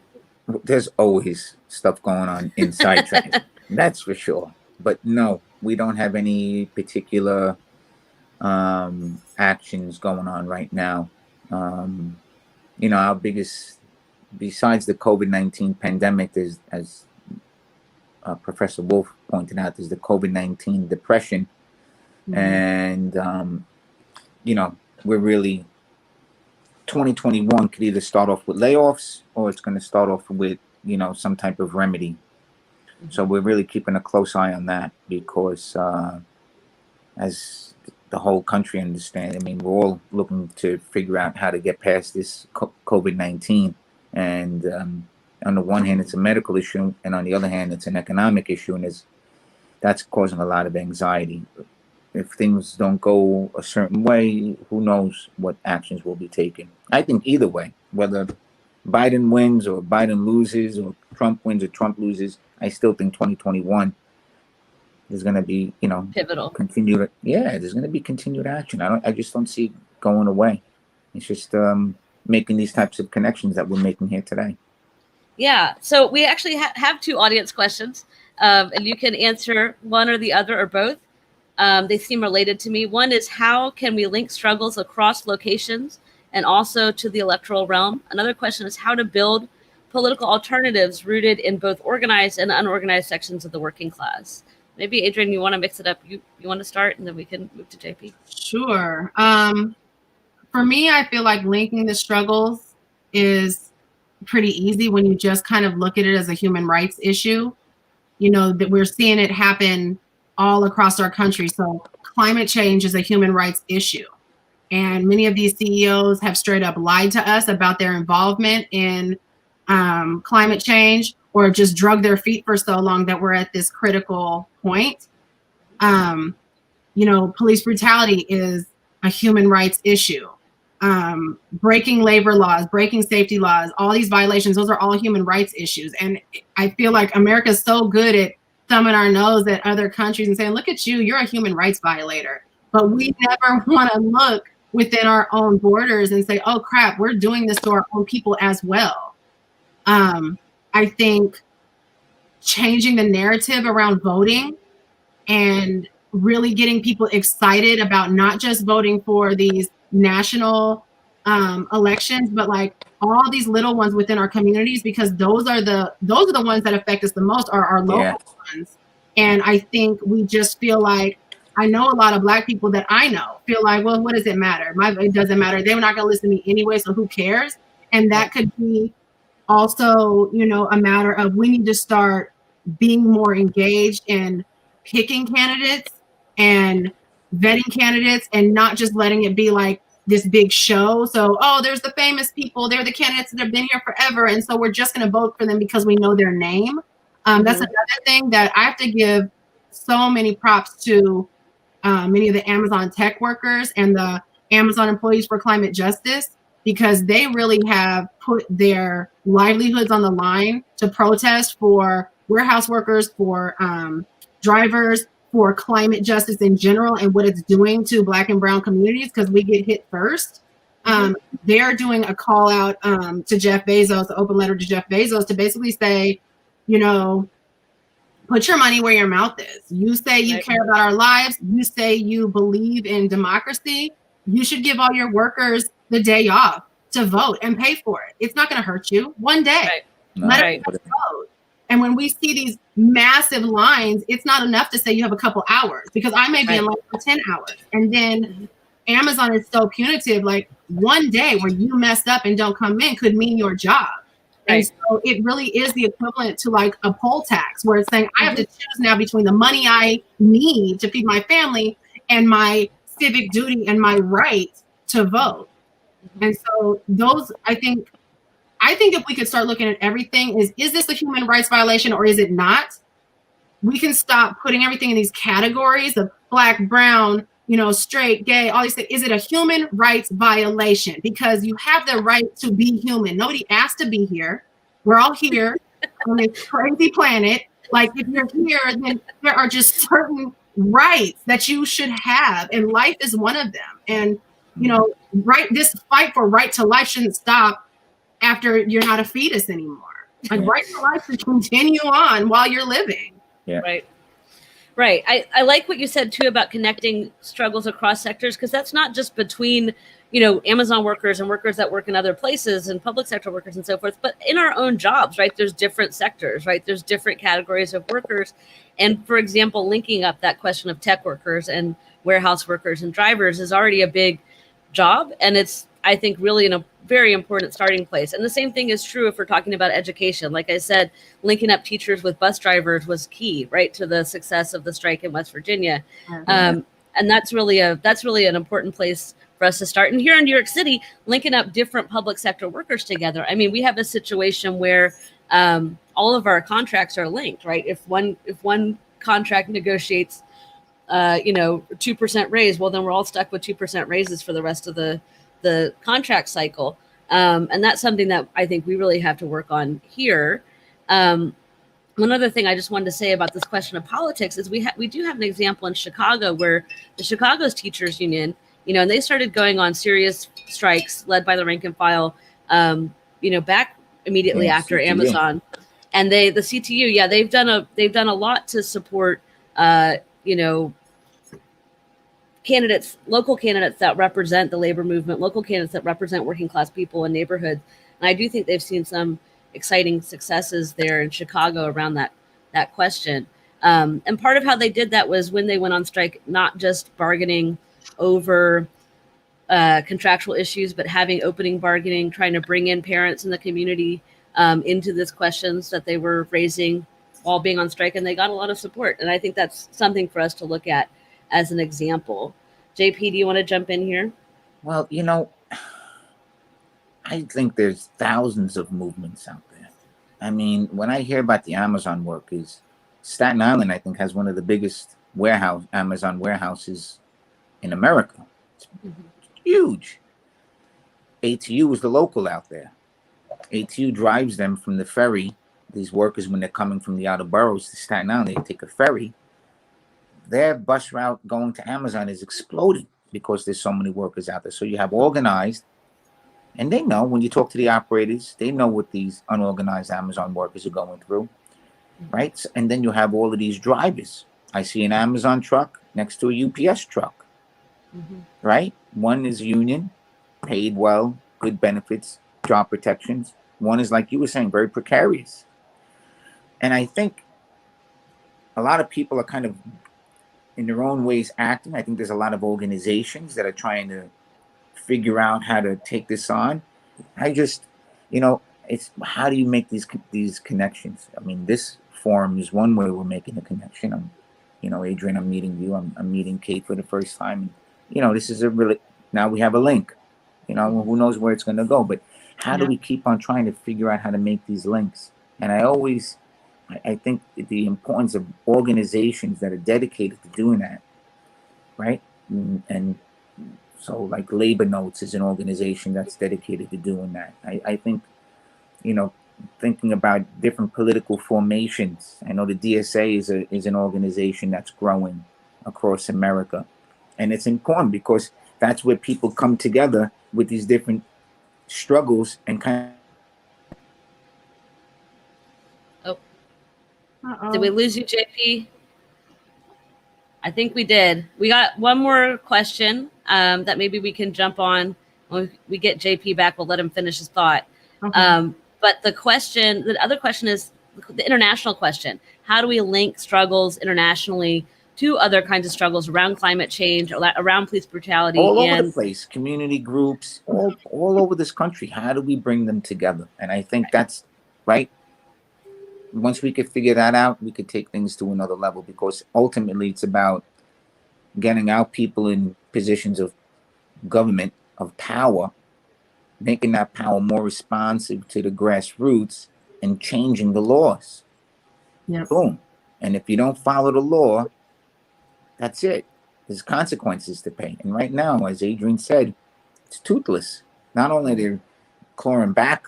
There's always stuff going on inside transit. That's for sure. But no, we don't have any particular actions going on right now. Our biggest, besides the COVID-19 pandemic, is, as Professor Wolff pointed out, there's the COVID-19 depression. And, we're really, 2021 could either start off with layoffs or it's going to start off with, some type of remedy. So we're really keeping a close eye on that because as the whole country understands, I mean, we're all looking to figure out how to get past this COVID-19. And on the one hand, it's a medical issue, and on the other hand, it's an economic issue, and that's causing a lot of anxiety. If things don't go a certain way, who knows what actions will be taken. I think either way, whether Biden wins or Biden loses or Trump wins or Trump loses, I still think 2021 is going to be, Pivotal. Continued. Yeah, there's going to be continued action. I just don't see it going away. It's just making these types of connections that we're making here today. Yeah. So we actually have two audience questions, and you can answer one or the other or both. They seem related to me. One is, how can we link struggles across locations and also to the electoral realm? Another question is how to build political alternatives rooted in both organized and unorganized sections of the working class. Maybe, Adrienne, you want to mix it up. You want to start, and then we can move to JP. Sure. For me, I feel like linking the struggles is pretty easy when you just kind of look at it as a human rights issue. That we're seeing it happen all across our country. So climate change is a human rights issue. And many of these CEOs have straight up lied to us about their involvement in climate change, or just drug their feet for so long that we're at this critical point. Police brutality is a human rights issue. Breaking labor laws, breaking safety laws, all these violations, those are all human rights issues. And I feel like America's so good at thumbing our nose at other countries and saying, look at you, you're a human rights violator. But we never want to look within our own borders and say, oh crap, we're doing this to our own people as well. I think changing the narrative around voting and really getting people excited about not just voting for these national elections, but like all these little ones within our communities, because those are the ones that affect us the most, are our local ones. And I think we just feel like, I know a lot of Black people that I know feel like, well, what does it matter? It doesn't matter. They're not going to listen to me anyway, so who cares? And that could be also, a matter of, we need to start being more engaged in picking candidates and vetting candidates, and not just letting it be like this big show. So, there's the famous people, they're the candidates that have been here forever, and so we're just going to vote for them because we know their name. That's another thing that I have to give so many props to many of the Amazon tech workers and the Amazon employees for climate justice, because they really have put their livelihoods on the line to protest for warehouse workers, for drivers, for climate justice in general and what it's doing to Black and brown communities, because we get hit first. They're doing a call out to Jeff Bezos, an open letter to Jeff Bezos, to basically say, put your money where your mouth is. You say you care about our lives. You say you believe in democracy. You should give all your workers the day off to vote and pay for it. It's not going to hurt you. One day. Let them vote. And when we see these massive lines, it's not enough to say you have a couple hours, because I may be in line for 10 hours. And then Amazon is so punitive. Like, one day where you messed up and don't come in could mean your job. And so it really is the equivalent to like a poll tax, where it's saying I have to choose now between the money I need to feed my family and my civic duty and my right to vote. And so those, I think if we could start looking at everything, is this a human rights violation or is it not? We can stop putting everything in these categories of Black, brown, straight, gay, all these things. Is it a human rights violation? Because you have the right to be human. Nobody asked to be here. We're all here on this crazy planet. Like, if you're here, then there are just certain rights that you should have, and life is one of them. And this fight for right to life shouldn't stop after you're not a fetus anymore. Like, right to life should continue on while you're living. Yeah. Right. I like what you said too about connecting struggles across sectors, because that's not just between, Amazon workers and workers that work in other places and public sector workers and so forth, but in our own jobs, right? There's different sectors, right? There's different categories of workers. And for example, linking up that question of tech workers and warehouse workers and drivers is already a big job. And it's, I think, really a very important starting place. And the same thing is true if we're talking about education. Like I said, linking up teachers with bus drivers was key, right, to the success of the strike in West Virginia. And that's really an important place for us to start. And here in New York City, linking up different public sector workers together. I mean, we have a situation where all of our contracts are linked, right? If one contract negotiates 2% raise, well, then we're all stuck with 2% raises for the rest of the contract cycle. And that's something that I think we really have to work on here. One other thing I just wanted to say about this question of politics is we do have an example in Chicago where the Chicago's teachers union, and they started going on serious strikes led by the rank and file, back immediately after CTU. Amazon, and the CTU, they've done a lot to support, local candidates that represent the labor movement, local candidates that represent working class people in neighborhoods. And I do think they've seen some exciting successes there in Chicago around that question. And part of how they did that was when they went on strike, not just bargaining over contractual issues, but having opening bargaining, trying to bring in parents in the community into these questions that they were raising while being on strike, and they got a lot of support. And I think that's something for us to look at as an example. JP, do you want to jump in here? Well, I think there's thousands of movements out there. I mean, when I hear about the Amazon workers, Staten Island, I think, has one of the biggest Amazon warehouses in America. It's huge. ATU is the local out there. ATU drives them from the ferry. These workers, when they're coming from the outer boroughs to Staten Island, they take a ferry. Their bus route going to Amazon is exploding because there's so many workers out there. So you have organized, and they know when you talk to the operators, they know what these unorganized Amazon workers are going through, right? And then you have all of these drivers. I see an Amazon truck next to a UPS truck, right? One is union, paid well, good benefits, job protections. One is, like you were saying, very precarious. And I think a lot of people are kind of in their own ways acting. I think there's a lot of organizations that are trying to figure out how to take this on. I just, it's how do you make these connections? I mean, this forum is one way we're making a connection. Adrienne, I'm meeting you. I'm meeting Kate for the first time. And, this is now we have a link. Who knows where it's going to go? But how do we keep on trying to figure out how to make these links? And I think the importance of organizations that are dedicated to doing that, right? And so, like Labor Notes is an organization that's dedicated to doing that. I think, thinking about different political formations. I know the DSA is an organization that's growing across America. And it's important because that's where people come together with these different struggles and kind of... Did we lose you, JP? I think we did. We got one more question that maybe we can jump on. When we get JP back, we'll let him finish his thought. Okay. But the other question is the international question. How do we link struggles internationally to other kinds of struggles around climate change, around police brutality? All over the place, community groups, all over this country. How do we bring them together? And I think that's right. Once we could figure that out, we could take things to another level, because ultimately it's about getting our people in positions of government, of power, making that power more responsive to the grassroots and changing the laws. Yep. Boom. And if you don't follow the law, that's it. There's consequences to pay. And right now, as Adrienne said, it's toothless. Not only they're clawing back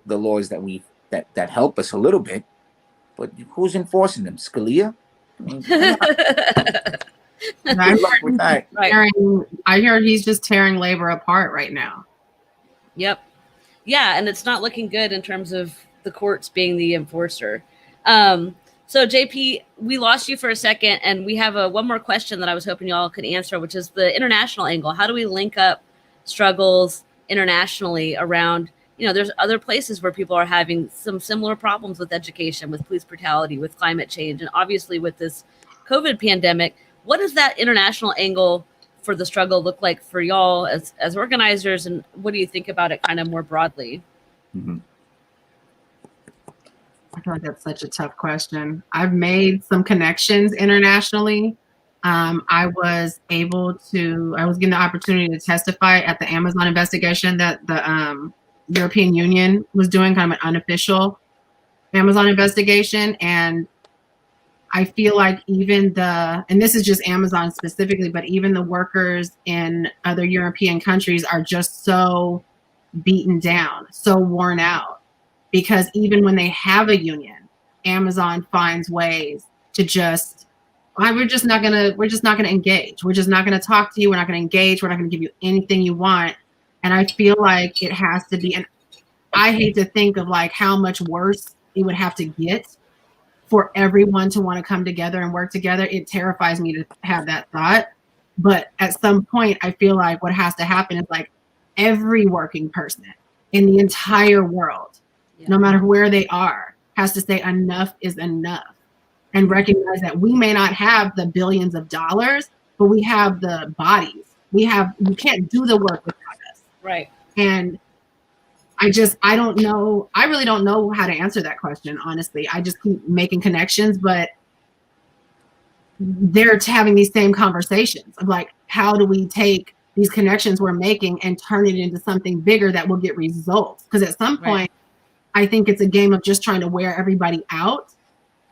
the laws that help us a little bit, but who's enforcing them? Scalia? I mean, Good luck with that. Right. I hear he's just tearing labor apart right now. Yep. Yeah, and it's not looking good in terms of the courts being the enforcer. So JP, we lost you for a second, and we have one more question that I was hoping y'all could answer, which is the international angle. How do we link up struggles internationally around, there's other places where people are having some similar problems with education, with police brutality, with climate change, and obviously with this COVID pandemic. What does that international angle for the struggle look like for y'all as organizers, and what do you think about it kind of more broadly? Mm-hmm. I feel like that's such a tough question. I've made some connections internationally. I was given the opportunity to testify at the Amazon investigation that the European Union was doing, kind of an unofficial Amazon investigation. And I feel like and this is just Amazon specifically, but even the workers in other European countries are just so beaten down, so worn out, because even when they have a union, Amazon finds ways to we're just not gonna engage. We're just not gonna talk to you. We're not gonna engage. We're not gonna give you anything you want. And I feel like it has to be, and I hate to think of like how much worse it would have to get for everyone to want to come together and work together. It terrifies me to have that thought. But at some point, I feel like what has to happen is like every working person in the entire world, no matter where they are, has to say enough is enough, and recognize that we may not have the billions of dollars, but we have the bodies. We can't do the work without us. Right. And I don't know. I really don't know how to answer that question, honestly. I just keep making connections, but they're having these same conversations of like, how do we take these connections we're making and turn it into something bigger that will get results? Because at some point, I think it's a game of just trying to wear everybody out.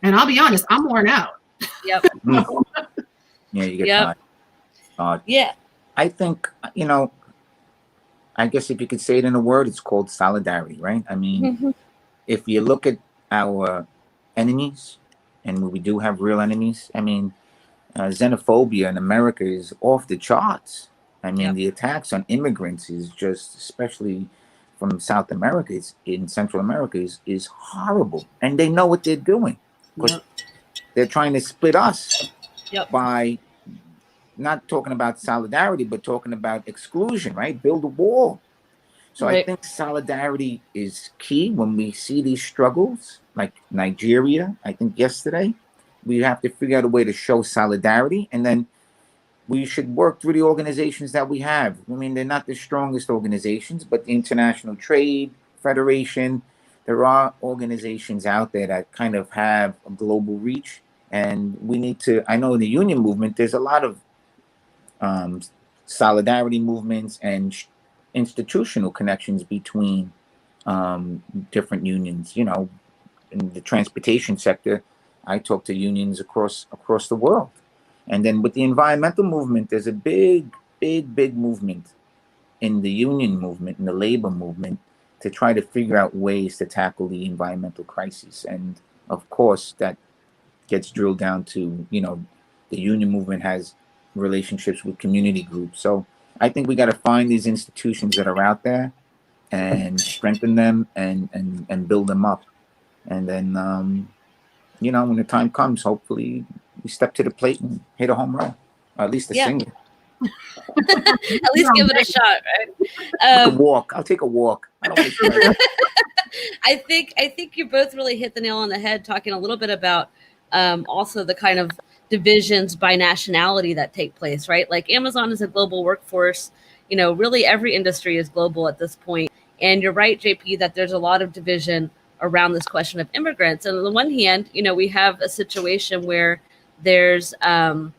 And I'll be honest, I'm worn out. Yep. Yeah, you get tired. Yeah. I think, I guess if you could say it in a word, it's called solidarity, right? I mean, if you look at our enemies, and we do have real enemies, I mean, xenophobia in America is off the charts. I mean, the attacks on immigrants is just, especially from South America, in Central America, is horrible. And they know what they're doing. Because they're trying to split us by not talking about solidarity, but talking about exclusion, right? Build a wall. So I think solidarity is key when we see these struggles, like Nigeria, I think yesterday. We have to figure out a way to show solidarity, and then we should work through the organizations that we have. I mean, they're not the strongest organizations, but the International Trade Federation, there are organizations out there that kind of have a global reach, and we need to, I know in the union movement, there's a lot of solidarity movements and institutional connections between different unions. In the transportation sector, I talk to unions across the world. And then with the environmental movement, there's a big movement in the union movement, in the labor movement, to try to figure out ways to tackle the environmental crisis. And of course, that gets drilled down to, the union movement has relationships with community groups. So I think we got to find these institutions that are out there and strengthen them and build them up. And then, when the time comes, hopefully we step to the plate and hit a home run, or at least a single. At least give it a shot, right? A walk. I'll take a walk. I don't want to I think you both really hit the nail on the head, talking a little bit about also the kind of divisions by nationality that take place, right? Like Amazon is a global workforce. Really every industry is global at this point. And you're right, JP, that there's a lot of division around this question of immigrants. And on the one hand, we have a situation where there's, like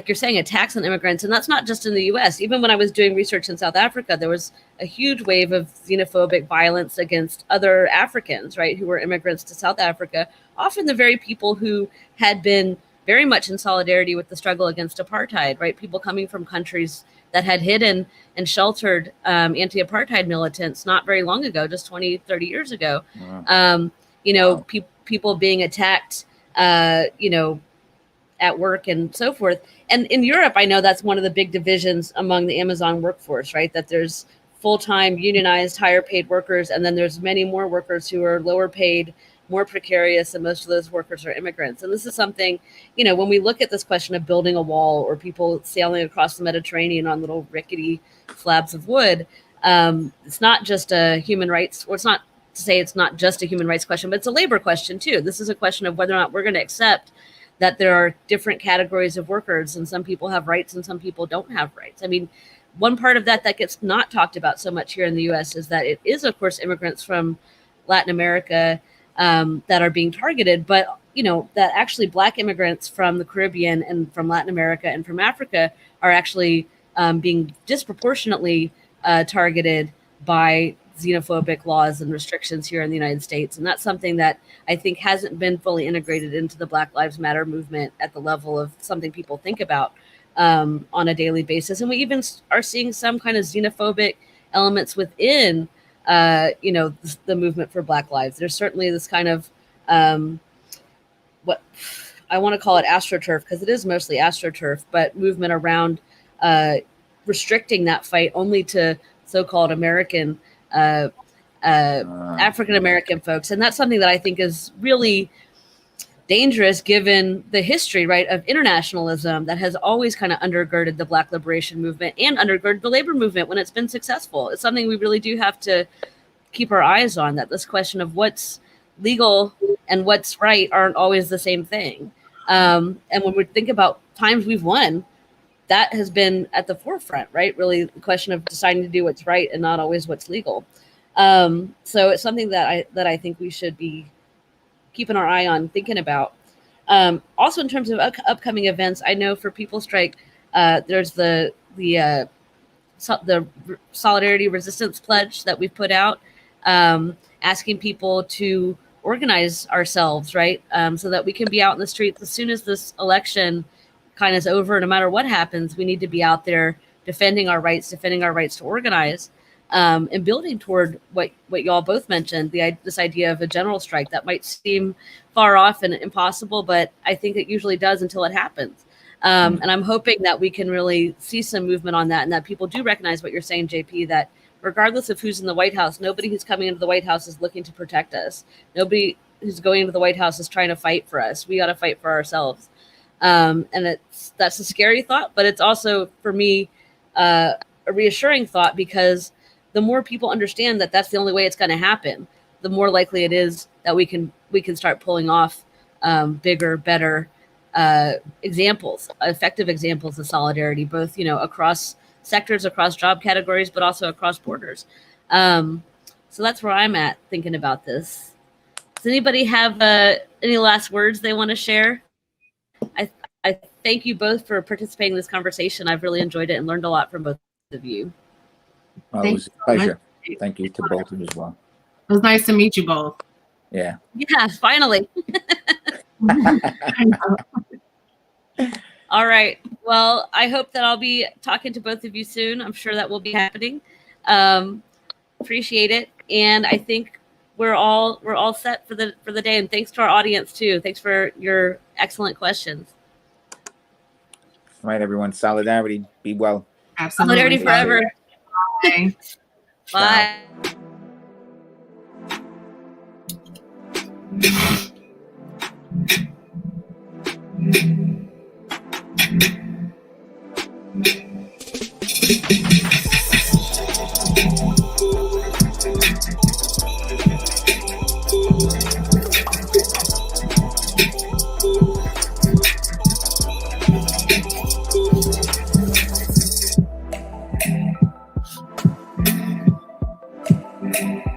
you're saying, attacks on immigrants. And that's not just in the US. Even when I was doing research in South Africa, there was a huge wave of xenophobic violence against other Africans, right, who were immigrants to South Africa, often the very people who had been very much in solidarity with the struggle against apartheid, right? People coming from countries that had hidden and sheltered anti-apartheid militants not very long ago, just 20, 30 years ago. Wow. People being attacked, at work and so forth. And in Europe, I know that's one of the big divisions among the Amazon workforce, right? That there's full-time unionized, higher paid workers, and then there's many more workers who are lower paid, more precarious, and most of those workers are immigrants. And this is something, you know, when we look at this question of building a wall or people sailing across the Mediterranean on little rickety slabs of wood, it's not just a human rights, or it's not to say it's not just a human rights question, but it's a labor question too. This is a question of whether or not we're going to accept that there are different categories of workers, and some people have rights and some people don't have rights. I mean, one part of that gets not talked about so much here in the U.S. is that it is, of course, immigrants from Latin America that are being targeted, but you know that actually Black immigrants from the Caribbean and from Latin America and from Africa are actually being disproportionately targeted by xenophobic laws and restrictions here in the United States. And that's something that I think hasn't been fully integrated into the Black Lives Matter movement at the level of something people think about on a daily basis. And we even are seeing some kind of xenophobic elements within, you know, the movement for Black lives. There's certainly this kind of what I want to call it astroturf, because it is mostly astroturf, but movement around restricting that fight only to so-called American African American folks. And that's something that I think is really dangerous given the history, right, of internationalism that has always kind of undergirded the Black liberation movement and undergirded the labor movement when it's been successful. It's something we really do have to keep our eyes on, that this question of what's legal and what's right aren't always the same thing. And when we think about times we've won, that has been at the forefront, right? Really the question of deciding to do what's right and not always what's legal. So it's something that I think we should be keeping our eye on, thinking about. Also in terms of upcoming events, I know for People Strike, there's the Solidarity Resistance Pledge that we've put out, asking people to organize ourselves, right? So that we can be out in the streets as soon as this election kind of is over. No matter what happens, we need to be out there defending our rights to organize, and building toward what y'all both mentioned, this idea of a general strike that might seem far off and impossible, but I think it usually does until it happens. And I'm hoping that we can really see some movement on that, and that people do recognize what you're saying, JP, that regardless of who's in the White House, nobody who's coming into the White House is looking to protect us. Nobody who's going into the White House is trying to fight for us. We got to fight for ourselves. And that's a scary thought, but it's also, for me, a reassuring thought, because the more people understand that that's the only way it's going to happen, the more likely it is that we can start pulling off bigger, better examples, effective examples of solidarity, both, you know, across sectors, across job categories, but also across borders. So that's where I'm at thinking about this. Does anybody have any last words they want to share? I thank you both for participating in this conversation. I've really enjoyed it and learned a lot from both of you. It was a pleasure. Thank you to both of you as well. It was nice to meet you both. Yeah. Yeah, finally. All right. Well, I hope that I'll be talking to both of you soon. I'm sure that will be happening. Appreciate it. And I think we're all set for the day. And thanks to our audience too. Thanks for your excellent questions. All right, everyone. Solidarity. Be well. Absolutely. Solidarity forever. Bye. Bye. Bye.